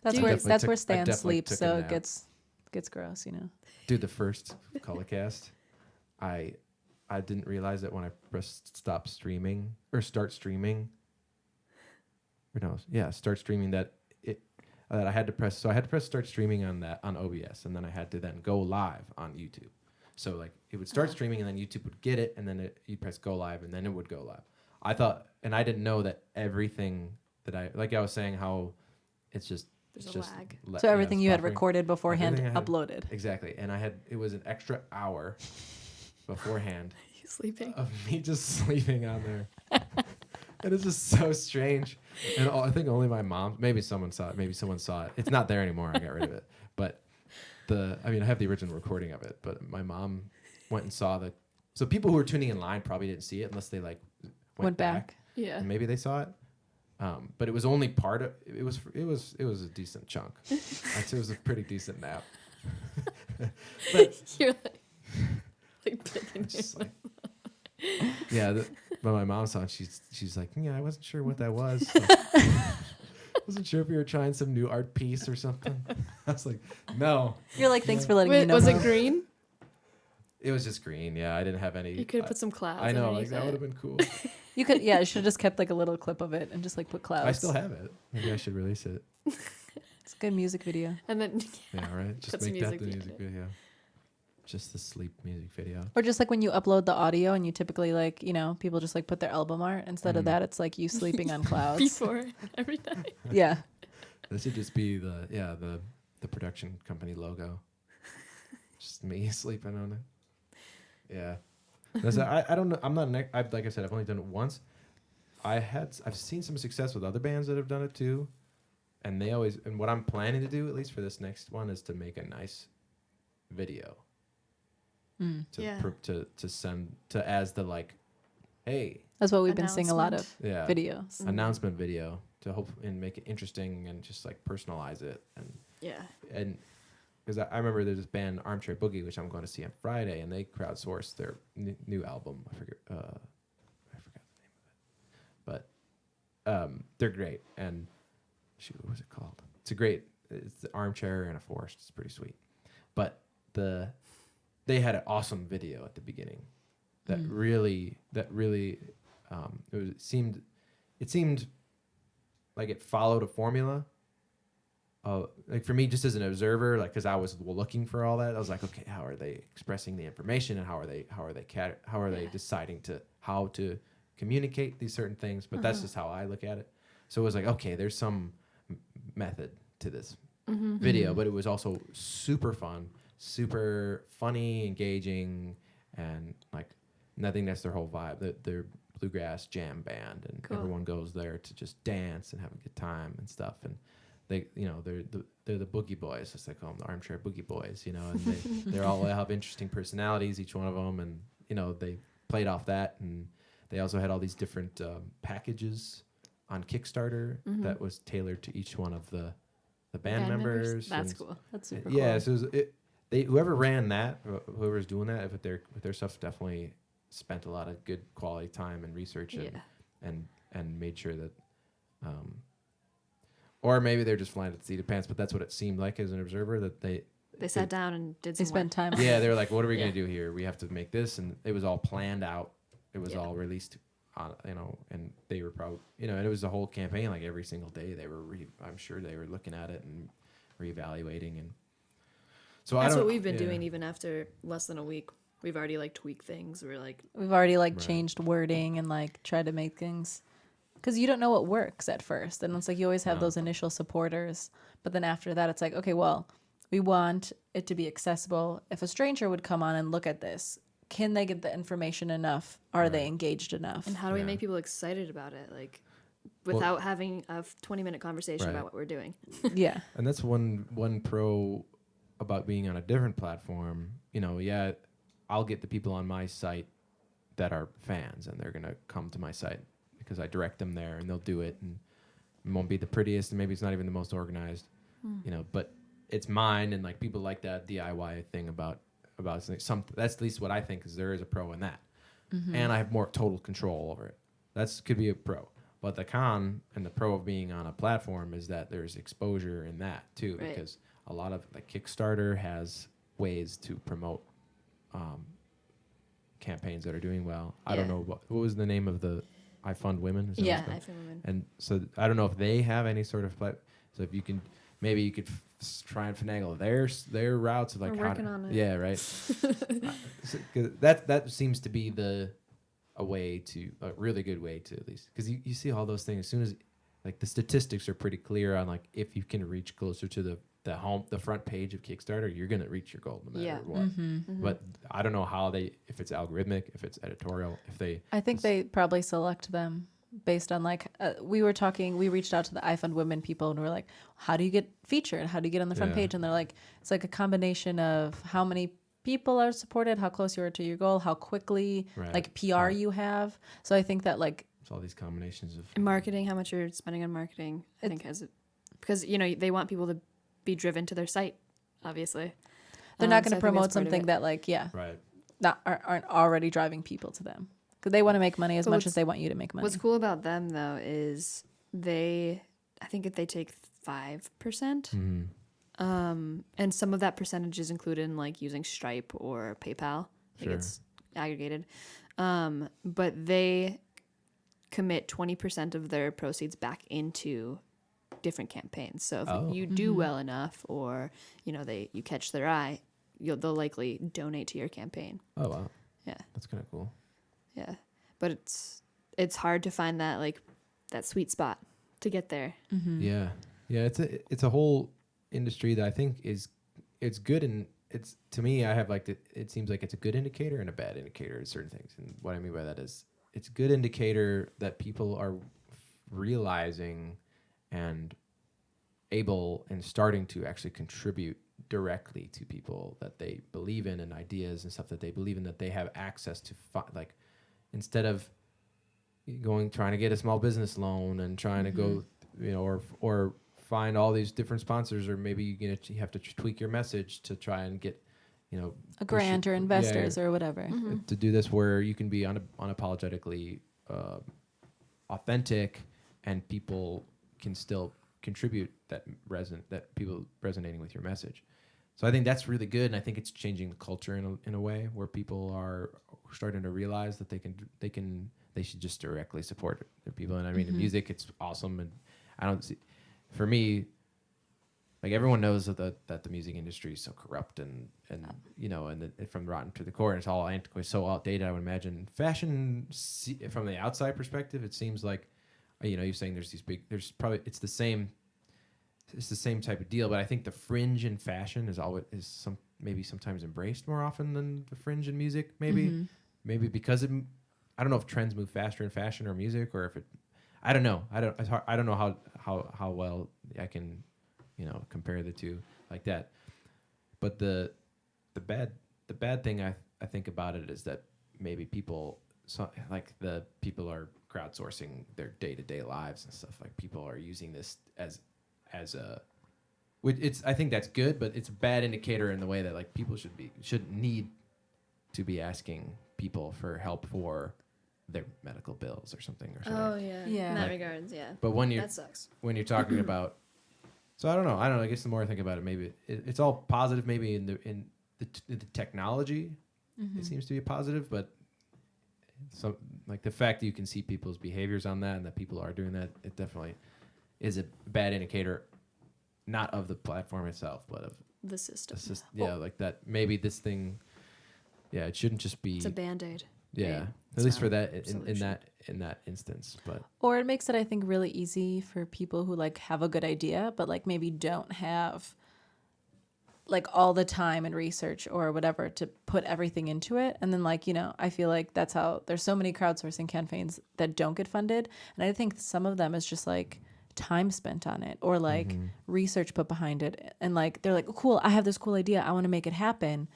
that's where Stan sleeps, so it gets gross, Dude, the first Cullahcast, I didn't realize that when I pressed start streaming, start streaming that I had to press. So I had to press start streaming on OBS, and then I had to then go live on YouTube. So like it would start streaming, and then YouTube would get it, and then you'd press go live, and then it would go live. I thought, and I didn't know that everything that I was saying, how it's just there's a lag. So everything you had recorded beforehand uploaded. Exactly, and it was an extra hour beforehand. You sleeping? Of me just sleeping on there. And it's just so strange. And I think only my mom, maybe someone saw it. Maybe someone saw it. It's not there anymore. I got rid of it. But I have the original recording of it. But my mom went and saw So people who were tuning in line probably didn't see it unless they like went back. Yeah. And maybe they saw it. But it was only part of it was a decent chunk. Actually, it was a pretty decent nap. But You're like picking just like, yeah, but my mom saw it. She's like, yeah, I wasn't sure what that was. So wasn't sure if you were trying some new art piece or something. I was like, no. You're like, thanks for letting me know. Was it Mom. green? It was just green. Yeah, I didn't have any. You could have put some clouds. I know, like underneath that would it. have been cool. You could, yeah, you should have just kept like a little clip of it and just like put clouds. I still have it. Maybe I should release it. It's a good music video. And then Yeah, right. Just Put some make that music the behind music it. video. Just the sleep music video. Or just like when you upload the audio and you typically like, you know, people just like put their album art. Instead of that, it's like you sleeping on clouds. before every night. Yeah. This should just be the production company logo. Just me sleeping on it. Yeah. I don't know. I'm not like I said, I've only done it once. I've seen some success with other bands that have done it too. And what I'm planning to do, at least for this next one, is to make a nice video. To send to as the like, hey. That's what we've been seeing a lot of videos. Announcement video to hope and make it interesting and just like personalize it and because I remember there's this band Armchair Boogie, which I'm going to see on Friday, and they crowdsourced their new album. I forgot the name of it, but they're great. And shoot, what was it called? It's the Armchair and a Forest. It's pretty sweet, but they had an awesome video at the beginning that really it seemed like it followed a formula. Like for me, just as an observer, like because I was looking for all that, I was like, okay, how are they expressing the information, and how are they deciding how to communicate these certain things? But that's just how I look at it. So it was like, okay, there's some method to this video, but it was also super fun, super funny, engaging, and like I think that's their whole vibe. They're bluegrass jam band, and everyone goes there to just dance and have a good time and stuff. And they, they're the boogie boys, as they call them, the Armchair Boogie Boys, and they all have interesting personalities, each one of them, and they played off that, and they also had all these different packages on Kickstarter that was tailored to each one of the band members. That's cool. That's super cool. Yeah, so whoever ran that, whoever's doing that, with their stuff, definitely spent a lot of good quality time and research and made sure that. Or maybe they're just flying at the seat of pants, but that's what it seemed like as an observer, that they sat down and did some They spent time. Yeah, they were like, what are we going to do here? We have to make this. And it was all planned out. It was all released, and they were probably, and it was a whole campaign. Like every single day they were, I'm sure they were looking at it and reevaluating. And so that's what we've been doing even after less than a week. We've already like tweaked things. We've already changed wording and like tried to make things. Because you don't know what works at first. And it's like you always have those initial supporters. But then after that, it's like, okay, well, we want it to be accessible. If a stranger would come on and look at this, can they get the information enough? Are they engaged enough? And how do we make people excited about it? Like, without having a 20-minute conversation about what we're doing. Yeah. And that's one pro about being on a different platform. I'll get the people on my site that are fans, and they're going to come to my site because I direct them there, and they'll do it, and it won't be the prettiest, and maybe it's not even the most organized, but it's mine, and like people like that DIY thing about something. That's at least what I think, is there is a pro in that, and I have more total control over it. That's could be a pro, but the con and the pro of being on a platform is that there's exposure in that too, because a lot of like Kickstarter has ways to promote campaigns that are doing well. I don't know what was the name of the I Fund Women. I Fund Women. And so I don't know if they have any sort of so if you can maybe you could try and finagle their routes of like We're working on it. Yeah, right. That seems to be a really good way to, at least, because you see all those things as soon as like the statistics are pretty clear on like if you can reach closer to the front page of Kickstarter, you're gonna reach your goal no matter what. But I don't know how if it's algorithmic, if it's editorial, I think they probably select them based on like we reached out to the I Fund Women people, and we're like, how do you get featured? How do you get on the front page? And they're like, it's like a combination of how many people are supported, how close you are to your goal, how quickly Right. like PR you have. So I think that like It's all these combinations of And marketing, how much you're spending on marketing, I think has because they want people to be driven to their site, obviously. they're not So going I to think promote that's part of something it. that like right. aren't already driving people to them because they want to make money as But much what's- as they want you to make money. What's cool about them though is I think if they take 5%, and some of that percentage is included in like using Stripe or PayPal, like Sure. it's aggregated, but they commit 20% of their proceeds back into different campaigns. So if you do well enough, or you catch their eye, they'll likely donate to your campaign. Oh wow, Yeah, that's kind of cool. yeah, but it's hard to find that sweet spot to get there. Yeah, yeah. It's a whole industry that I think it's good, and it's, to me, I have like it seems like it's a good indicator and a bad indicator of certain things. And what I mean by that is it's a good indicator that people are realizing and able and starting to actually contribute directly to people that they believe in and ideas and stuff that they believe in, that they have access to like, instead of trying to get a small business loan and trying to go, or find all these different sponsors, or maybe you have to tweak your message to try and get, a grant or investors or whatever. to do this, where you can be unapologetically authentic, and people can still contribute that people resonating with your message. So I think that's really good, and I think it's changing the culture in a way where people are starting to realize that they should just directly support their people. And I mean, in music, it's awesome, and I don't see, for me, like, everyone knows that the music industry is so corrupt and from rotten to the core, and it's all so outdated. I would imagine fashion, from the outside perspective, it seems like, you're saying there's probably it's the same type of deal, but I think the fringe in fashion maybe sometimes embraced more often than the fringe in music. Maybe because I don't know if trends move faster in fashion or music, or if I don't know. I don't know how well I can compare the two like that. But the bad thing I think about it is that maybe people are crowdsourcing their day-to-day lives and stuff. Like, people are using this as a, I think that's good, but it's a bad indicator in the way that, like, people shouldn't need to be asking people for help for their medical bills or something. Oh yeah, Yeah. in that Like, regards, yeah. But when That sucks. you're talking about, so I don't know. I guess the more I think about it, maybe it's all positive. Maybe in the technology, it seems to be positive, but like the fact that you can see people's behaviors on that, and that people are doing that, it definitely is a bad indicator, not of the platform itself, but of The system. like that. Maybe this thing, it shouldn't just be. It's a Band-Aid. Yeah, right? at least It's for not that a in solution. that instance, but Or it makes it, I think, really easy for people who like have a good idea, but like maybe don't have like all the time and research or whatever to put everything into it. And then I feel like that's how there's so many crowdsourcing campaigns that don't get funded. And I think some of them is just like time spent on it, or like research put behind it. And like, they're like, oh, cool, I have this cool idea, I want to make it happen.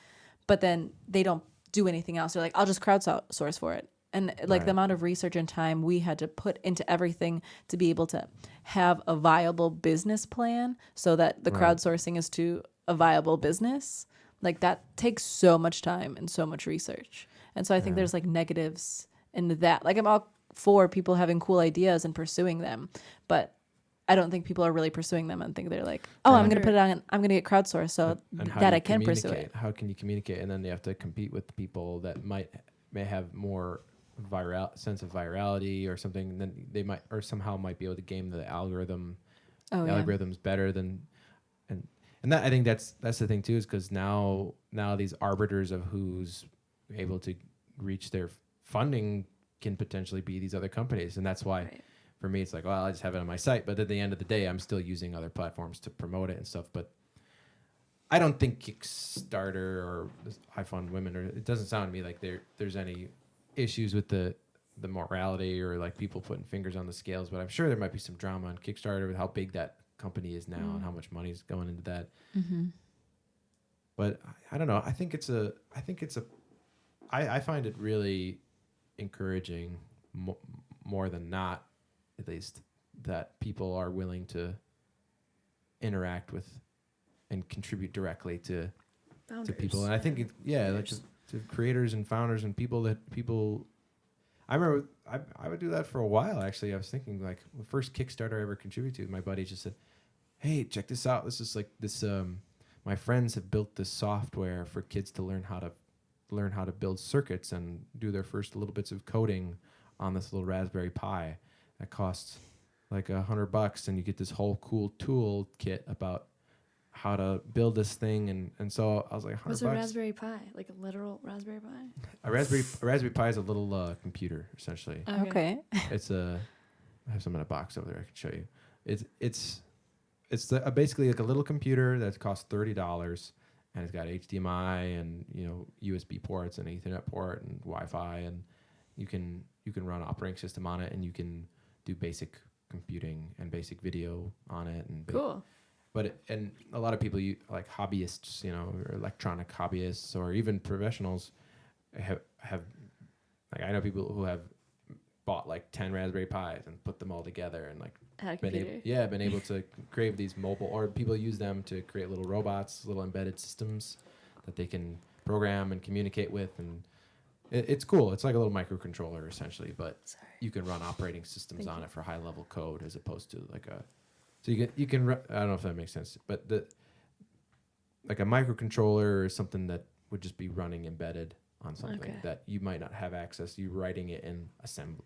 But then they don't do anything else. They're like, I'll just crowdsource for it. And like the amount of research and time we had to put into everything to be able to have a viable business plan, so that the crowdsourcing is to a viable business, like that takes so much time and so much research. And so I think there's like negatives in that. Like, I'm all for people having cool ideas and pursuing them, but I don't think people are really pursuing them and think they're like, oh, I'm going to put it on, I'm going to get crowdsourced so and how that do you I can pursue it. communicate? How can you communicate? And then you have to compete with people that may have more sense of virality or something. And then they might be able to game the algorithm. Oh, yeah. Algorithms better than, and that, I think that's the thing too, is because now these arbiters of who's able to reach their funding can potentially be these other companies, and that's why. Right. For me, it's like, well, I just have it on my site, but at the end of the day, I'm still using other platforms to promote it and stuff. But I don't think Kickstarter or I Fund Women, or it doesn't sound to me like there's any issues with the morality or like people putting fingers on the scales. But I'm sure there might be some drama on Kickstarter with how big that company is now and how much money is going into that. But I don't know. I find it really encouraging, more than not, at least, that people are willing to interact with and contribute directly to people. And I think like to creators and founders and people I remember I would do that for a while. Actually, I was thinking, like, the first Kickstarter I ever contributed to, my buddy just said, "Hey, check this out. This is like this. My friends have built this software for kids to learn how to build circuits and do their first little bits of coding on this little Raspberry Pi that costs like $100, and you get this whole cool tool kit about how to build this thing." And so I was like, $100. What's a Raspberry Pi? Like a literal Raspberry Pi? A Raspberry Pi is a little computer, essentially. Okay. It's I have some in a box over there. I can show you. It's basically like a little computer that costs $30, and it's got HDMI and USB ports and Ethernet port and Wi-Fi, and you can run operating system on it, and you can do basic computing and basic video on it. And Cool. And a lot of people, like hobbyists, or electronic hobbyists, or even professionals, have like, I know people who have bought like 10 Raspberry Pis and put them all together and like been able to create these mobile, or people use them to create little robots, little embedded systems that they can program and communicate with, and it's cool. It's like a little microcontroller essentially, but you can run operating systems on it for high level code, as opposed to like so you can I don't know if that makes sense, but like a microcontroller is something that would just be running embedded on something that you might not have access. You're writing it in assembly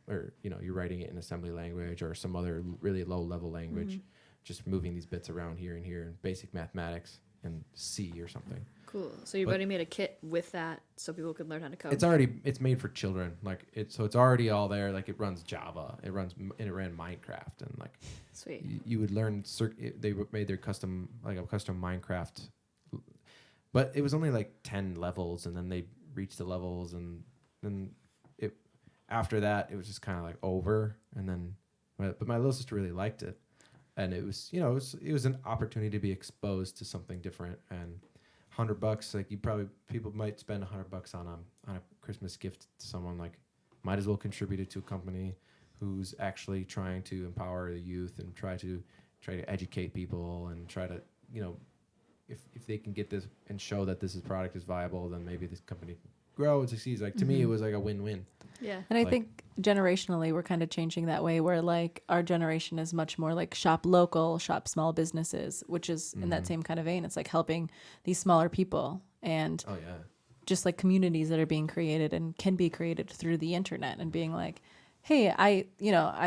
language or some other really low level language, just moving these bits around here and here in basic mathematics and C or something. Cool. So you've already made a kit with that, so people could learn how to code. It's made for children. Like it's already all there. Like it runs Java. It ran Minecraft, and like sweet. You would learn. They made their custom Minecraft, but it was only like 10 levels, and then they reached the levels, and then after that it was just kind of like over. And then, but my little sister really liked it, and it was it was an opportunity to be exposed to something different. And $100, like people might spend $100 on a Christmas gift to someone. Like, might as well contribute it to a company who's actually trying to empower the youth and try to educate people, and try to if they can get this and show that this product is viable, then maybe this company can grow and succeed. Like, to me, it was like a win-win. Yeah. And I think generationally we're kind of changing that way, where like our generation is much more like shop local, shop small businesses, which is in that same kind of vein. It's like helping these smaller people, and just like communities that are being created and can be created through the internet, and being like, hey,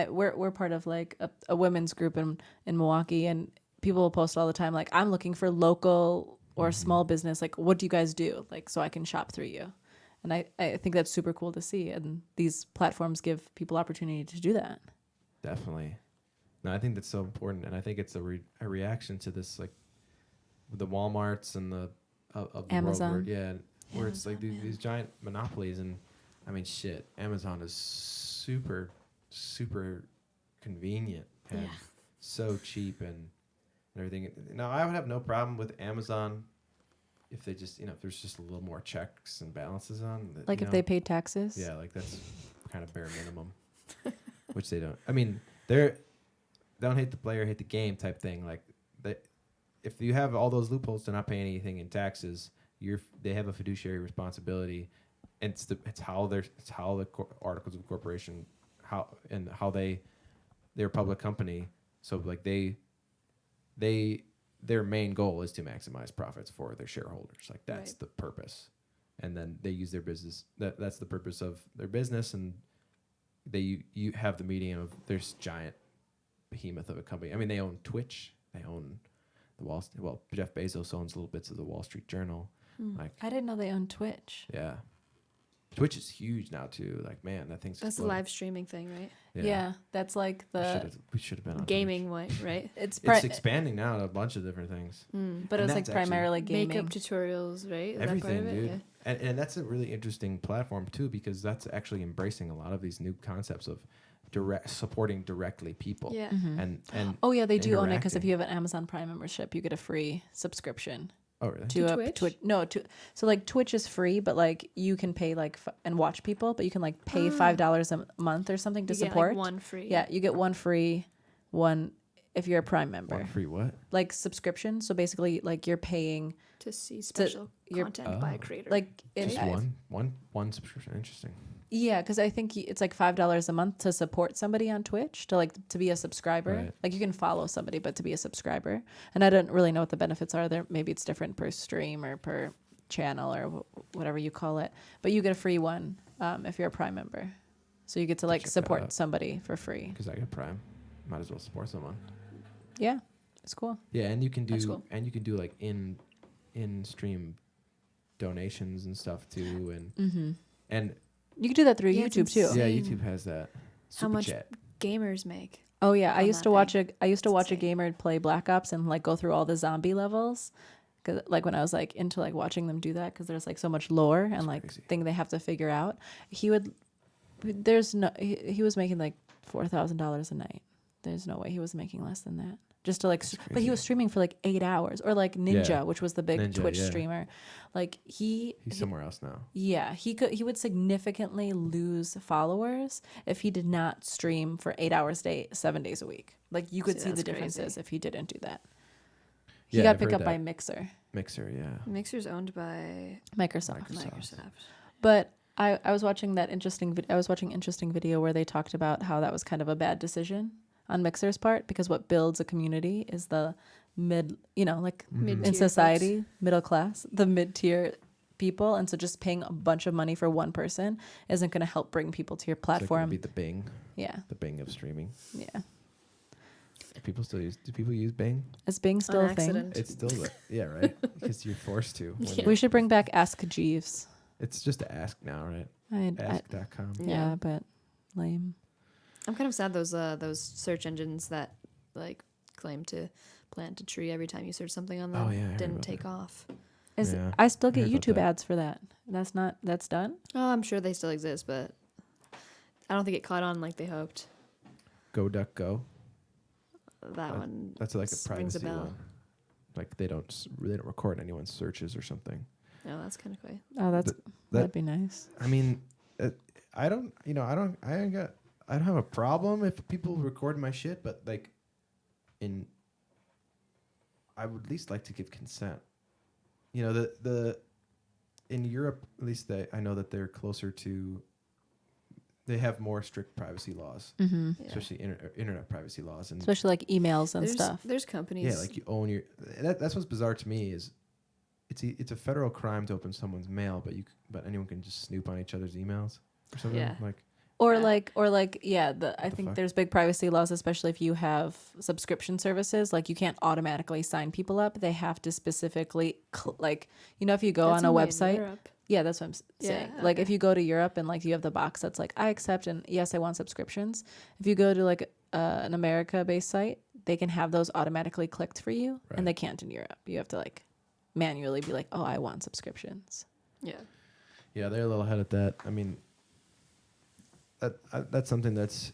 we're part of like a women's group in Milwaukee, and people will post all the time like, I'm looking for local or small business, like, what do you guys do, like, so I can shop through you. And I think that's super cool to see, and these platforms give people opportunity to do that. Definitely. No, I think that's so important, and I think it's a reaction to this, like the Walmarts and the Amazon. World where it's like these giant monopolies. And I mean, shit, Amazon is super, super convenient and so cheap and everything. Now, I would have no problem with Amazon if they just, if there's just a little more checks and balances on. That, like if they paid taxes? Yeah, like that's kind of bare minimum, which they don't. I mean, they're don't hate the player, hate the game type thing. Like, if you have all those loopholes to not pay anything in taxes, they have a fiduciary responsibility. And it's how the articles of corporation, how they're a public company. So like their main goal is to maximize profits for their shareholders. Like, that's the purpose. And then they use their business. That's the purpose of their business. And you have the medium of this giant behemoth of a company. I mean, they own Twitch. They own Jeff Bezos owns little bits of the Wall Street Journal. Like, I didn't know they owned Twitch. Yeah. Twitch is huge now too. Like, man, that thing's that's the live streaming thing, right? Yeah, that's like we should have been on gaming way, right? It's expanding now to a bunch of different things. But it was like primarily gaming. Makeup tutorials, right? Is everything, that part of it? dude. Yeah. And that's a really interesting platform too, because that's actually embracing a lot of these new concepts of supporting directly people. Yeah. And oh yeah, they do own it, because if you have an Amazon Prime membership, you get a free subscription. Oh, really? to Twitch? Twitch. No, so like Twitch is free, but like you can pay like and watch people, but you can like pay $5 a month or something to You get, support. like, one free. Yeah, you get one free, one if you're a Prime member. One free what? Like subscription. So basically, like you're paying To see special you're- content by a creator. like Just one subscription. Interesting. Yeah, because I think it's like $5 a month to support somebody on Twitch to be a subscriber. Right. Like you can follow somebody, but to be a subscriber. And I don't really know what the benefits are there. Maybe it's different per stream or per channel or whatever you call it. But you get a free one if you're a Prime member. So you get to like Check that support out. somebody for free. Because I got Prime. Might as well support someone. Yeah, it's cool. Yeah, and you can That's do cool. like in stream donations and stuff too, and Mm-hmm. and You can do that through Yeah, it's YouTube too. yeah, Same. YouTube has that. How Super much chat. gamers make. Oh yeah, I on used that to watch thing. a insane. gamer play Black Ops and like go through all the zombie levels. Cause like when I was like into like watching them do that, because there's like so much lore and like crazy. thing they have to figure out. He was making like $4,000 a night. There's no way he was making less than that. Just to like, That's but he was crazy. streaming for like 8 hours, or like Ninja, Yeah. which was the big Ninja, Twitch yeah. streamer. Like He's somewhere else now. yeah, he would significantly lose followers if he did not stream for 8 hours a day, 7 days a week. Like you could See, see the that's differences crazy. if he didn't do that. He Yeah, got I've picked heard up by that. Mixer, Mixer, yeah. Mixer's owned by Microsoft. Microsoft. But I was watching that interesting interesting video where they talked about how that was kind of a bad decision on Mixer's part, because what builds a community is the mid, like Mid-tier in folks. society, middle class, the mid-tier people. And so just paying a bunch of money for one person isn't going to help bring people to your It's like gonna platform. be the Bing of streaming. Yeah. Do people use Bing? Is Bing still On a thing? accident. It's still yeah, right? Because you're forced to. when Yeah. you're- We should bring back Ask Jeeves. It's just to ask now, right? I, Ask.com. yeah, Yeah. but lame. I'm kind of sad those search engines that like claim to plant a tree every time you search something on them Oh, yeah, I heard didn't about take that. off. Yeah, I still I get heard about YouTube that. ads for that. That's done. Oh, I'm sure they still exist, but I don't think it caught on like they hoped. Go Duck Go. That one. That's like a rings a privacy bell. one. Like they don't record anyone's searches or something. No, that's kind of cool. Oh, that- that'd be nice. I mean, I don't have a problem if people record my shit, but like, I would at least like to give consent. You know, the in Europe, at least I know that they're closer to. They have more strict privacy laws, Mm-hmm. Yeah. especially internet privacy laws, and Especially like emails and there's, stuff. There's companies. yeah, like you own your. That's what's bizarre to me is, it's a federal crime to open someone's mail, but anyone can just snoop on each other's emails or something. Yeah. Like Or Yeah. like, yeah, I the think fuck? there's big privacy laws, especially if you have subscription services. Like you can't automatically sign people up. They have to specifically, if you go That's on a only in website. Europe. Yeah, that's what I'm Yeah, saying. Like if okay. you go to Europe and like you have the box that's like, I accept and yes, I want subscriptions. If you go to like an America-based site, they can have those automatically clicked for you, Right. and they can't in Europe. You have to like manually be like, oh, I want subscriptions. Yeah. yeah, they're a little ahead at that. I mean, that's something that's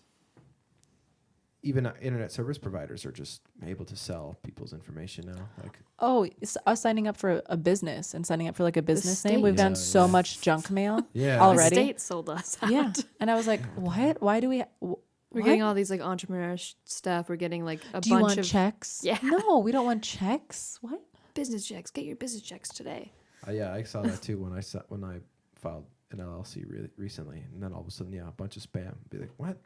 even internet service providers are just able to sell people's information now. Like Oh, it's us signing up for a business and signing up for like a business name. state. We've Yeah, done so yeah. much junk mail. yeah, Already? The state sold us out. Yeah. And I was like, what? Why do we? We're getting all these like entrepreneur stuff. We're getting like a Do you bunch want of checks? Yeah. No, we don't want checks. What? business checks. Get your business checks today. yeah, I saw that too when I filed an LLC recently, and then all of a sudden, yeah, a bunch of spam. Be like, what?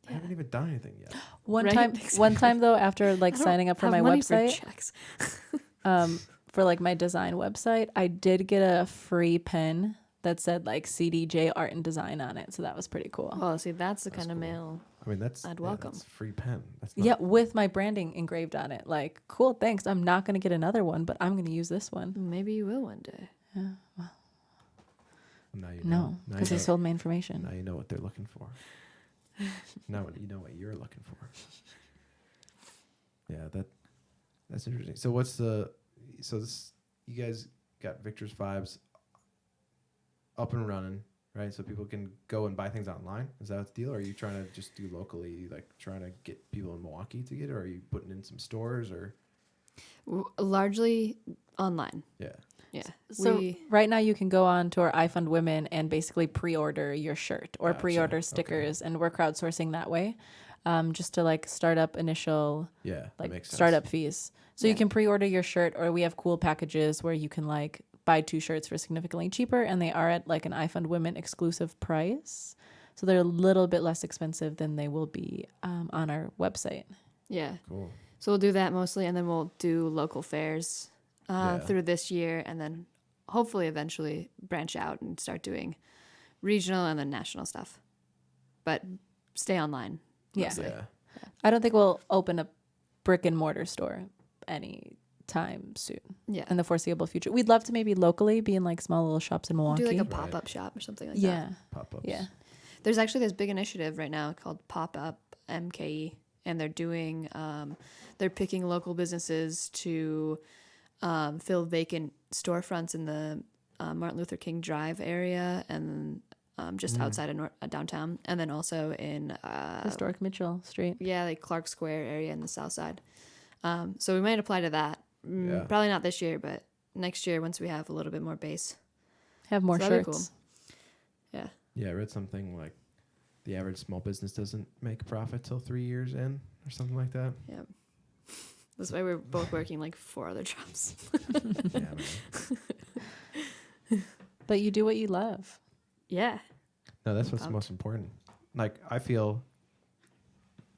I Yeah. haven't even done anything yet. One Right? one time though, after like I don't signing up for have my money for website, checks. for like my design website, I did get a free pen that said like CDJ Art and Design on it. So that was pretty cool. Oh, see, that's the That's kind of cool. mail. I mean, that's I'd welcome. That's free pen. That's not, Yeah, with my branding engraved on it. Like, cool, thanks. I'm not going to get another one, but I'm going to use this one. Maybe you will one day. Now you know. No, Now because you they know. sold my information. Now you know what they're looking for. Now you know what you're looking for. Yeah, that's interesting. So you guys got Victress Vibes up and running, right? So people can go and buy things online. Is that the deal? Or are you trying to just do locally, like trying to get people in Milwaukee to get it? Or are you putting in some stores or? Largely online. Yeah. Yeah. So right now you can go on to our iFund Women and basically pre-order your shirt or Gotcha. pre-order Okay. stickers, and we're crowdsourcing that way, just to like start up initial Yeah. That like makes sense. startup fees. So Yeah. you can pre-order your shirt, or we have cool packages where you can like buy 2 shirts for significantly cheaper, and they are at like an iFund Women exclusive price. So they're a little bit less expensive than they will be on our website. Yeah. Cool. So we'll do that mostly, and then we'll do local fairs Yeah. through this year, and then hopefully eventually branch out and start doing regional and then national stuff. But stay online. Yeah. Mostly. Yeah. I don't think we'll open a brick and mortar store anytime soon Yeah. in the foreseeable future. We'd love to maybe locally be in like small little shops in Milwaukee. Do like a Right. pop-up shop or something like that. yeah. Pop-ups. Yeah. There's actually this big initiative right now called Pop Up MKE, and they're doing they're picking local businesses to fill vacant storefronts in the Martin Luther King Drive area, and just outside of downtown, and then also in Historic Mitchell Street. yeah, like Clark Square area in the south side. So we might apply to that. Yeah. Probably not this year, but next year once we have a little bit more base. Have more So that'd be shirts. Yeah. Yeah. I read something like the average small business doesn't make a profit till 3 years in or something like that. Yeah. That's why we're both working like 4 other jobs. Yeah. Man. But you do what you love. Yeah. No, that's what's pumped. most important. Like, I feel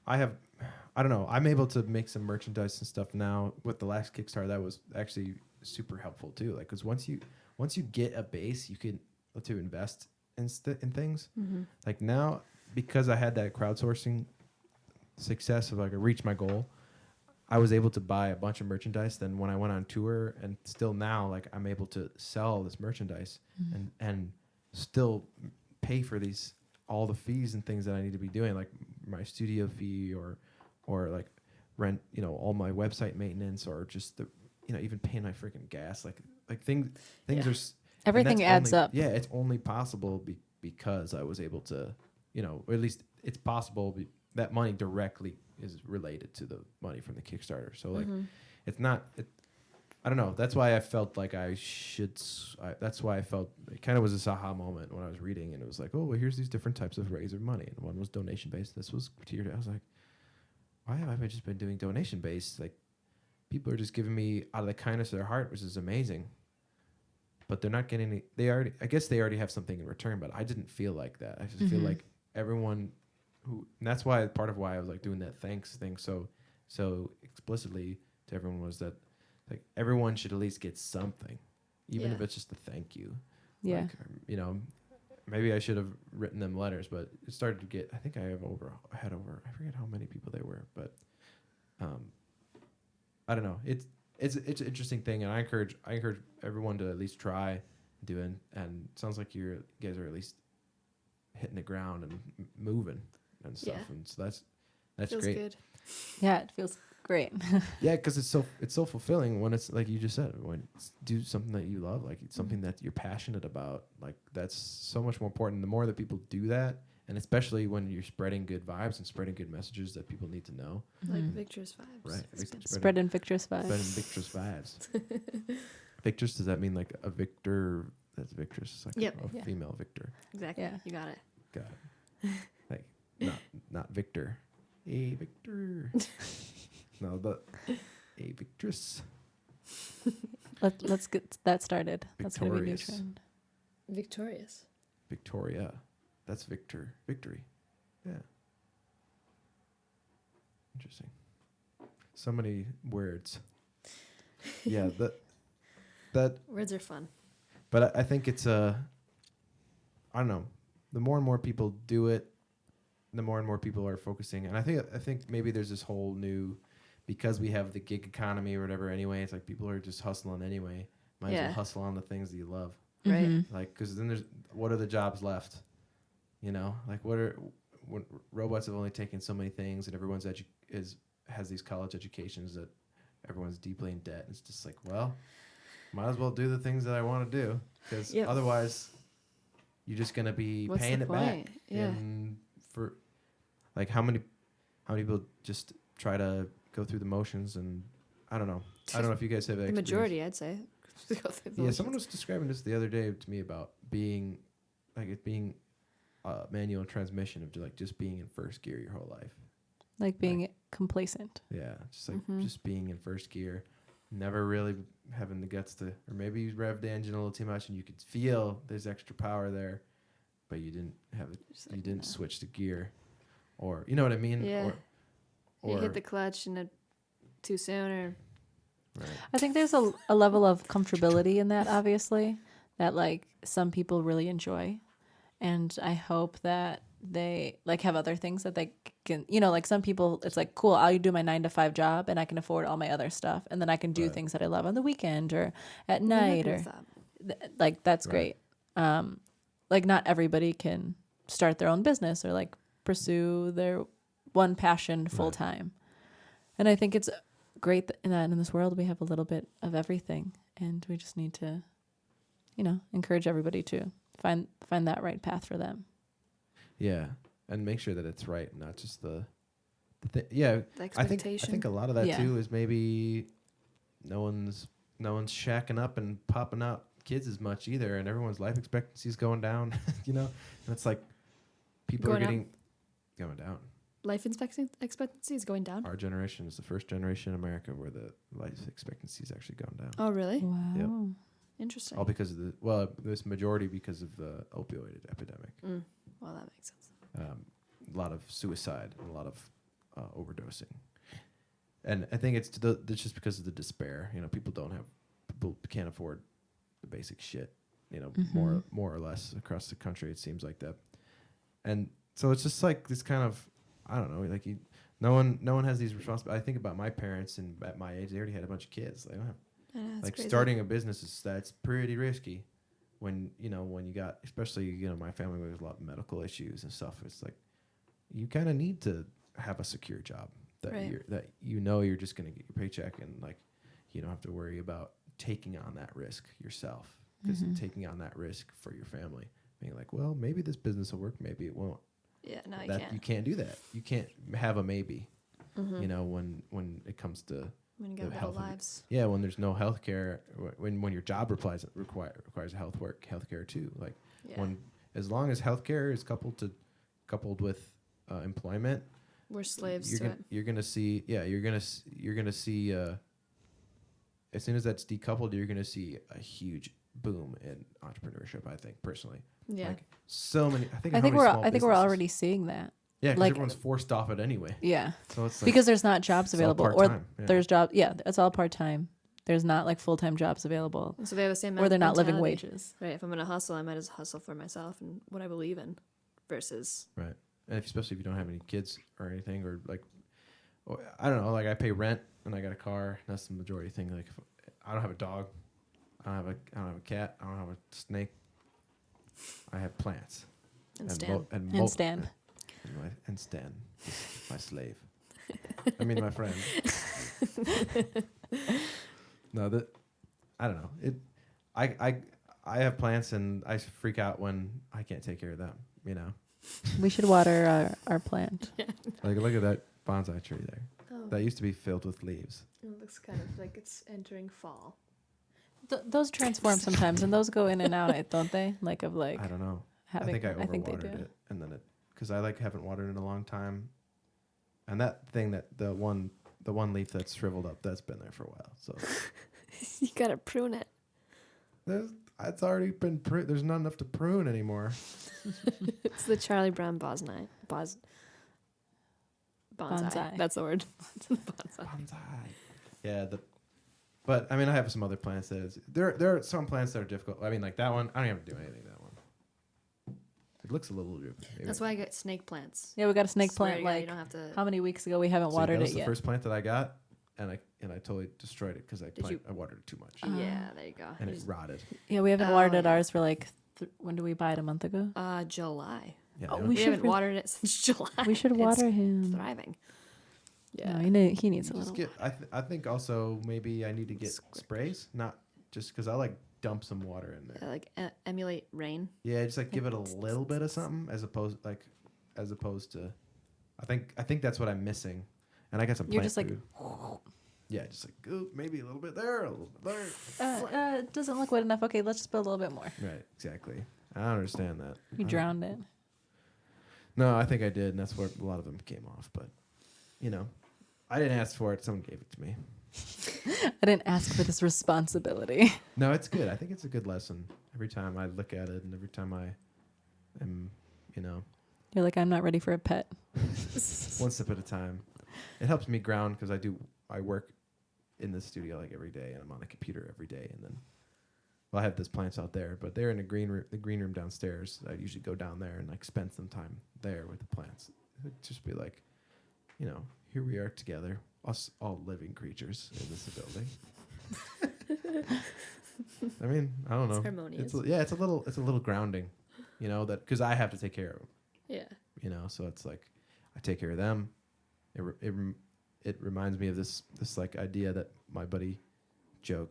I don't know, I'm able to make some merchandise and stuff now with the last Kickstarter. That was actually super helpful too. Like, because once you get a base, you can to invest in things. Mm-hmm. Like now, because I had that crowdsourcing success of like I reached my goal, I was able to buy a bunch of merchandise. Then when I went on tour, and still now, like I'm able to sell this merchandise and still pay for all the fees and things that I need to be doing, like my studio fee or like rent, all my website maintenance, or just the, even paying my freaking gas, like things Yeah. are. Everything adds up. Yeah, it's only possible because I was able to, or at least it's possible that money directly is related to the money from the Kickstarter. So like, it's not. I don't know. That's why I felt like I should. That's why I felt it kind of was this aha moment when I was reading, and it was like, oh, well, here's these different types of ways of money, and one was donation based. This was tiered. I was like, why have I just been doing donation based? Like, people are just giving me out of the kindness of their heart, which is amazing. But they're not getting any. I guess they already have something in return. But I didn't feel like that. I just feel like everyone and that's why part of why I was like doing that thanks thing so explicitly to everyone was that like everyone should at least get something, even if it's just a thank you. Yeah. Like, maybe I should have written them letters, but it started to get. I think I had over. I forget how many people they were, but I don't know. It's an interesting thing, and I encourage everyone to at least try doing. And it sounds like you guys are at least hitting the ground and moving and stuff, and so that's Feels great. good. Yeah, it feels great. Yeah, because it's so fulfilling when it's like you just said, when it's do something that you love, like it's something that you're passionate about. Like that's so much more important. The more that people do that, and especially when you're spreading good vibes and spreading good messages that people need to know. Like Victress Vibes. Right. It's good. Spreading Victress Vibes. Spreading Victress vibes. Victress, does that mean like a victor? That's Victress. It's like Yep. a female victor. Exactly. Yeah. You got it. Got it. Like not Victor. A Victor. No, but a Victress. Let's get that started. That's gonna be a new Victorious. trend. Victorious. Victoria. That's Victor. Victory. Yeah. Interesting. So many words. Yeah, that Words are fun. but I think it's I don't know. The more and more people do it, the more and more people are focusing. And I think maybe there's this whole new, because we have the gig economy or whatever anyway, it's like people are just hustling anyway. Might as well hustle on the things that you love. Right. Mm-hmm. Like, because then what are the jobs left? Like when robots have only taken so many things, and everyone's has these college educations that everyone's deeply in debt. It's just like, well, might as well do the things that I want to do, because otherwise you're just gonna be What's paying the it point? back. Yeah. And for like how many people just try to go through the motions, and I don't know. I don't know if you guys have that The experience. majority, I'd say. Yeah, someone was describing this the other day to me about being, like it being manual transmission of just being in first gear your whole life. Like being complacent. Yeah, just like just being in first gear, never really having the guts to, or maybe you revved the engine a little too much and you could feel there's extra power there, but you didn't have it. You didn't switch the gear, or you know what I mean? Yeah. Or you hit the clutch and too soon, or right. I think there's a level of comfortability in that, obviously, that like some people really enjoy. And I hope that they like have other things that they can, like some people, it's like, cool, I'll do my 9-to-5 job and I can afford all my other stuff. And then I can do things that I love on the weekend or at night or like, that's great. Like not everybody can start their own business or like pursue their one passion full time. And I think it's great that in this world we have a little bit of everything, and we just need to, encourage everybody to find that right path for them. Yeah, and make sure that it's right, not just the yeah. the I expectation. think a lot of that Yeah. too is maybe no one's shacking up and popping out kids as much either, and everyone's life expectancy is going down. And it's like people Going are up? going down. Life expectancy is going down. Our generation is the first generation in America where the life expectancy is actually going down. Oh, really? Wow. Yep. Interesting. All because of this majority because of the opioid epidemic. Well, that makes sense. A lot of suicide and a lot of overdosing, and I think it's just because of the despair. People can't afford the basic shit. More or less across the country, it seems like that, and so it's just like this kind of, I don't know, like no one has these responsibilities. I think about my parents, and at my age, they already had a bunch of kids. They don't have like crazy. starting a business that's pretty risky. When you got, especially my family with a lot of medical issues and stuff, it's like you kind of need to have a secure job that you're just gonna get your paycheck, and like you don't have to worry about taking on that risk yourself, because taking on that risk for your family, being like, well, maybe this business will work, maybe it won't. Yeah, no, you that can't. you can't do that. You can't have a maybe. When it comes to When you got the little health of lives. yeah, when there's no health care, when your job requires healthcare too. Like when, as long as healthcare is coupled with employment, We're slaves to it. you're gonna see as soon as that's decoupled, you're gonna see a huge boom in entrepreneurship. I think personally, Yeah. like so many. I think we're businesses. already seeing that. Yeah, because like- everyone's forced off it anyway. Yeah. So it's like, Because there's not jobs it's all available, or part-time, yeah. there's jobs. Yeah, it's all part time. There's not like full time jobs available, And so they have the same or they're not living mentality. wages. Right. If I'm gonna hustle, I might as well hustle for myself and what I believe in, versus right. And especially if you don't have any kids or anything, or like, I don't know, like I pay rent and I got a car. That's the majority thing. Like, if I don't have a dog, I don't have a cat, I don't have a snake. I have plants. and Stan. And Stan. And Stan, my slave. I mean, my friend. No, I don't know. I have plants and I freak out when I can't take care of them. We should water our plant. Like look at that bonsai tree there. Oh. That used to be filled with leaves. It looks kind of like it's entering fall. Those transform sometimes, and those go in and out, don't they? Like I don't know. having. I think I they overwatered do. it, and then because I haven't watered in a long time, and that thing the one leaf that's shriveled up, that's been there for a while. So You gotta prune it. It's already been there's not enough to prune anymore. It's the Charlie Brown bonsai. Bonsai. That's the word. Bonsai. Yeah, but I mean, I have some other plants there are some plants that are difficult. I mean, like that one, I don't have to do anything to that one. It looks a little droopy. That's why I get snake plants. Yeah, we got a snake Swear to plant God, you like don't have to. how many weeks ago? We haven't watered that was it the yet. first plant that I got, and I totally destroyed it because I watered it too much, Yeah, there you go. and You it just- rotted. Yeah, we haven't Oh, watered yeah. ours for like when do we buy it? A month ago. July. Yeah, Oh, they we We don't- should haven't watered it since July. We should It's water him. thriving. No, he needs a just little. I think also maybe I need to get sprays, not just because I like dump some water in there. Like emulate rain. Yeah, just like give it a little bit of something as opposed to. I think that's what I'm missing, and I got some. You're plant just like. food. Yeah, just like, ooh, maybe a little bit there, a little bit there. It doesn't look wet enough. Okay, let's just put a little bit more. Right, exactly. I don't understand that. You drowned it. No, I think I did, and that's where a lot of them came off. But, I didn't ask for it. Someone gave it to me. I didn't ask for this responsibility. No, it's good. I think it's a good lesson. Every time I look at it and every time I am, You're like, I'm not ready for a pet. one step at a time. It helps me ground because I work in the studio like every day and I'm on the computer every day. And then, I have those plants out there, but they're in the green room downstairs. I usually go down there and like spend some time there with the plants. It'd just be like, here we are together, us all living creatures in this building. I mean, I don't know. It's harmonious. It's a little grounding, that because I have to take care of them. Yeah. So it's like I take care of them. It reminds me of this like idea that my buddy Joe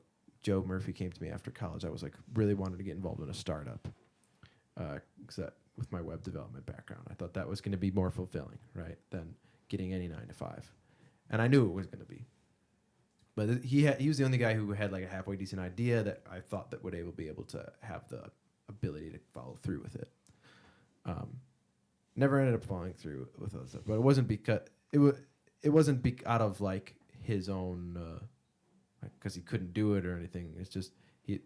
Murphy came to me after college. I was like really wanted to get involved in a startup, with my web development background, I thought that was going to be more fulfilling, right, than getting any 9-to-5, and I knew it was going to be. But he was the only guy who had like a halfway decent idea that I thought that would be able to have the ability to follow through with it. Never ended up following through with other stuff, but it wasn't because it wasn't out of like his own because he couldn't do it or anything. It's just he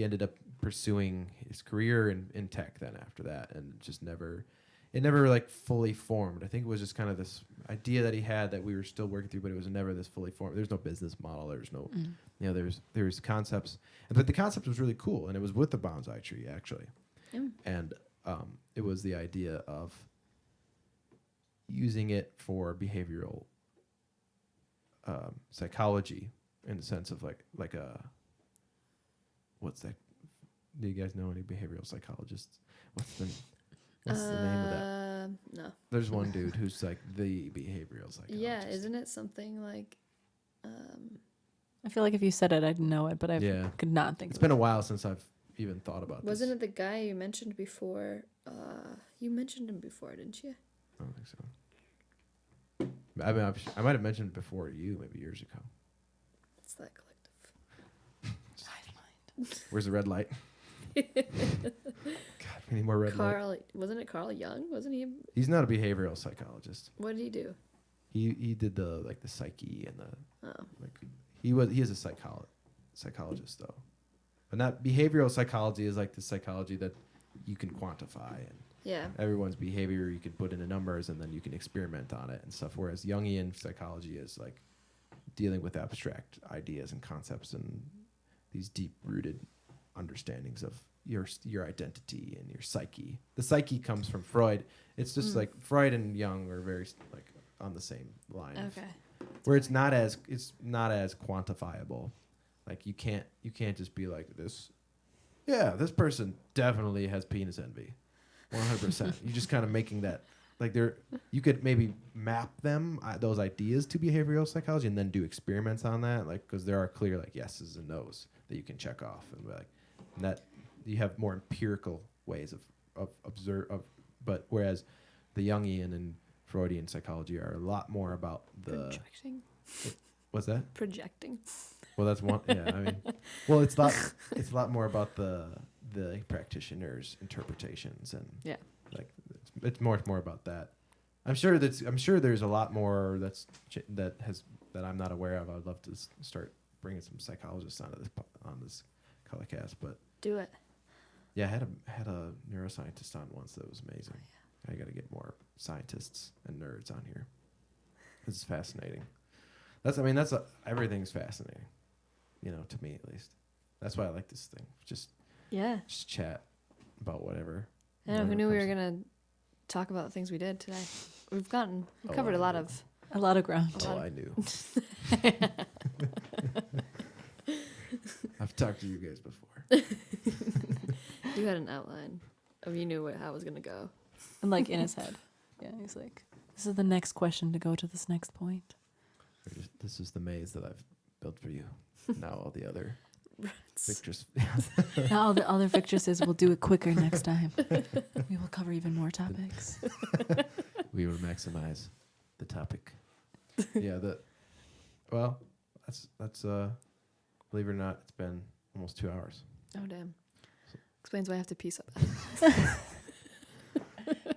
ended up pursuing his career in tech then after that, and it never like fully formed. I think it was just kind of this idea that he had that we were still working through, but it was never this fully formed. There's no business model. There's no, there's concepts, but the concept was really cool, and it was with the bonsai tree actually, and it was the idea of using it for behavioral psychology in the sense of like a what's that? Do you guys know any behavioral psychologists? What's the name of that? No. There's one dude who's like the behavioral psychologist. Yeah, isn't it something like I feel like if you said it, I'd know it, but I could not think It's of been a while since I've even thought about Wasn't this. it the guy you mentioned before? You mentioned him before, didn't you? I don't think so. I mean, I might have mentioned it before to you maybe years ago. It's that collective. Where's the red light? God, we need more red light. Wasn't it Carl Jung? Wasn't he? He's not a behavioral psychologist. What did he do? He did the psyche and Oh. he is a psychologist though, but not behavioral psychology is like the psychology that you can quantify and Yeah. everyone's behavior you can put into numbers and then you can experiment on it and stuff. Whereas Jungian psychology is like dealing with abstract ideas and concepts and these deep rooted understandings of your identity and your psyche. The psyche comes from Freud. It's just like Freud and Jung are very like on the same line. Okay. Where it's not as quantifiable. Like you can't just be like this. Yeah, this person definitely has penis envy, 100%. You're just kind of making that like you could maybe map them those ideas to behavioral psychology and then do experiments on that, like because there are clear like yeses and nos that you can check off and be like and that you have more empirical ways of observe of, but whereas the Jungian and Freudian psychology are a lot more about the Projecting. What's that? Projecting. Well, that's one. Yeah, I mean, well, it's a lot more about the practitioner's interpretations and like it's more about that. I'm sure there's a lot more that I'm not aware of. I'd love to start bringing some psychologists on this Cullahcast, but Do it. yeah, I had a neuroscientist on once that was amazing. I got to get more scientists and nerds on here. This is fascinating. Everything's fascinating, to me at least. That's why I like this thing. Just chat about whatever. I know. Who knew we were gonna talk about the things we did today? We've covered a lot of ground. I knew. I've talked to you guys before. You had an outline of you knew how it was gonna go. And like in his head. Yeah, he's like, this is the next question to go to this next point. This is the maze that I've built for you. Now all the other Victress. Now all the other Victresses will do it quicker next time. We will cover even more topics. We will maximize the topic. Yeah, Well, that's believe it or not, it's been almost 2 hours. Oh damn. Explains why I have to piece up.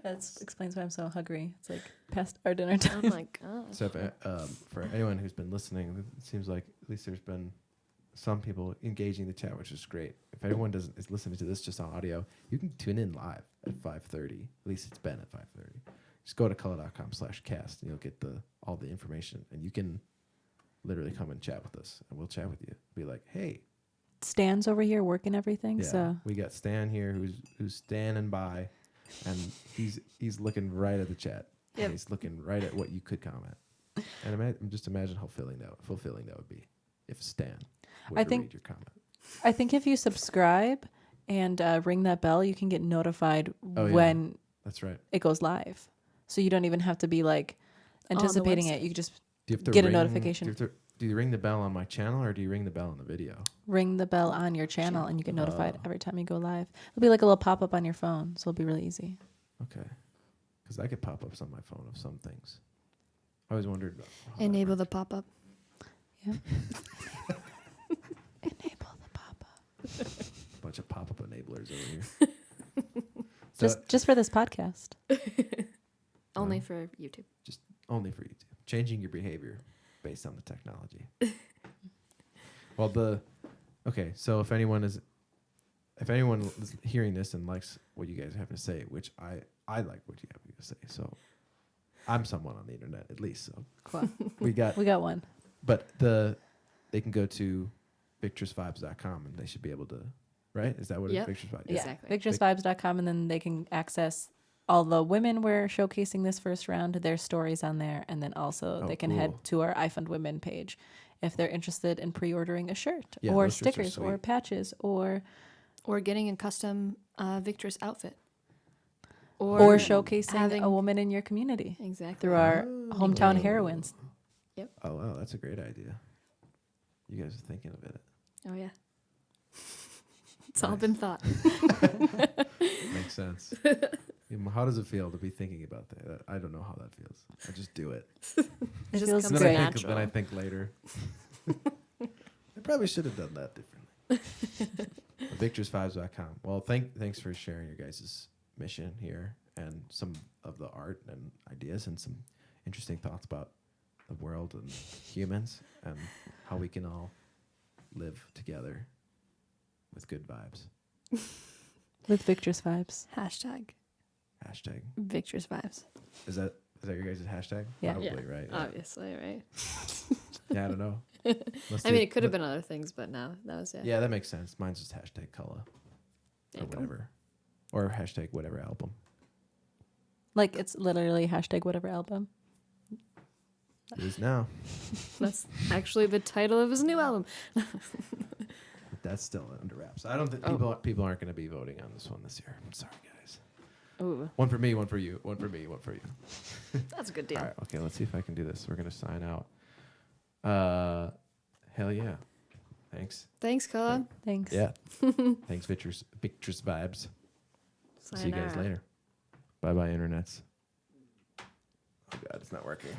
That explains why I'm so hungry. It's like past our dinner time. Oh my god. So for anyone who's been listening, it seems like at least there's been some people engaging the chat, which is great. If anyone is listening to this just on audio, you can tune in live at 5:30. At least it's been at 5:30. Just go to Cullah.com/cast and you'll get all the information, and you can literally come and chat with us, and we'll chat with you. Be like, hey, Stan's over here working everything. yeah, So we got Stan here who's standing by, and he's looking right at the chat. Yep. And he's looking right at what you could comment. And just imagine how fulfilling that would be if Stan were to read your comment. I think if you subscribe and ring that bell, you can get notified when that's right. it goes live. So you don't even have to be like anticipating it. You can just Do you have to get a ring- notification. Do you ring the bell on my channel, or do you ring the bell on the video? Ring the bell on your channel and you get notified every time you go live. It'll be like a little pop-up on your phone, so it'll be really easy. Okay. Because I get pop-ups on my phone of some things. I always wondered. Enable the pop-up. Yeah. Enable the pop-up. Bunch of pop-up enablers over here. Just for this podcast. Only for YouTube. Just only for YouTube. Changing your behavior based on the technology. Well, okay, so if anyone is hearing this and likes what you guys have to say, which I like what you have to say, so I'm someone on the internet at least. So Cool. we got one. But they can go to victressvibes.com and they should be able to, right? Is that what Yep. it's Victress Vibes? Yeah. Exactly. Victressvibes.com, and then they can access all the women we're showcasing this first round, their stories on there, and then also they can head cool. to our I Fund Women page if they're interested in pre-ordering a shirt Yeah, or those shirts are stickers or sweet. patches or getting a custom Victress outfit. or showcasing having- a woman in your community Exactly. through our hometown Oh. heroines. Oh, wow, that's a great idea. You guys are thinking of it. Oh yeah. It's all Nice. been thought. Makes sense. How does it feel to be thinking about that? I don't know how that feels. I just do it. It just feels comes great. natural. Then I think later. I probably should have done that differently. Victressvibes.com. Well, thanks for sharing your guys' mission here and some of the art and ideas and some interesting thoughts about the world and humans and how we can all live together with good vibes. With Victress Vibes. Hashtag Hashtag. Victress Vibes. Is that your guys' hashtag? Yeah. Probably, Yeah, right? Obviously, right? Yeah, I don't know. I mean, it could have been other things, but no, that was it. Yeah, that makes sense. Mine's just hashtag Cullah There or you go. whatever. Or hashtag whatever album. Like it's literally hashtag whatever album. It is now. That's actually the title of his new album. But that's still under wraps. I don't think people aren't going to be voting on this one this year. I'm sorry, guys. Ooh, One for me, one for you. One for me, one for you. that's a good deal. All right, okay, let's see if I can do this. We're going to sign out. Hell yeah. Thanks. Thanks, Cullah. Thanks. Yeah. Thanks, Victress Vibes. See you guys Sayonara. later. Bye-bye, internets. Oh, God, it's not working.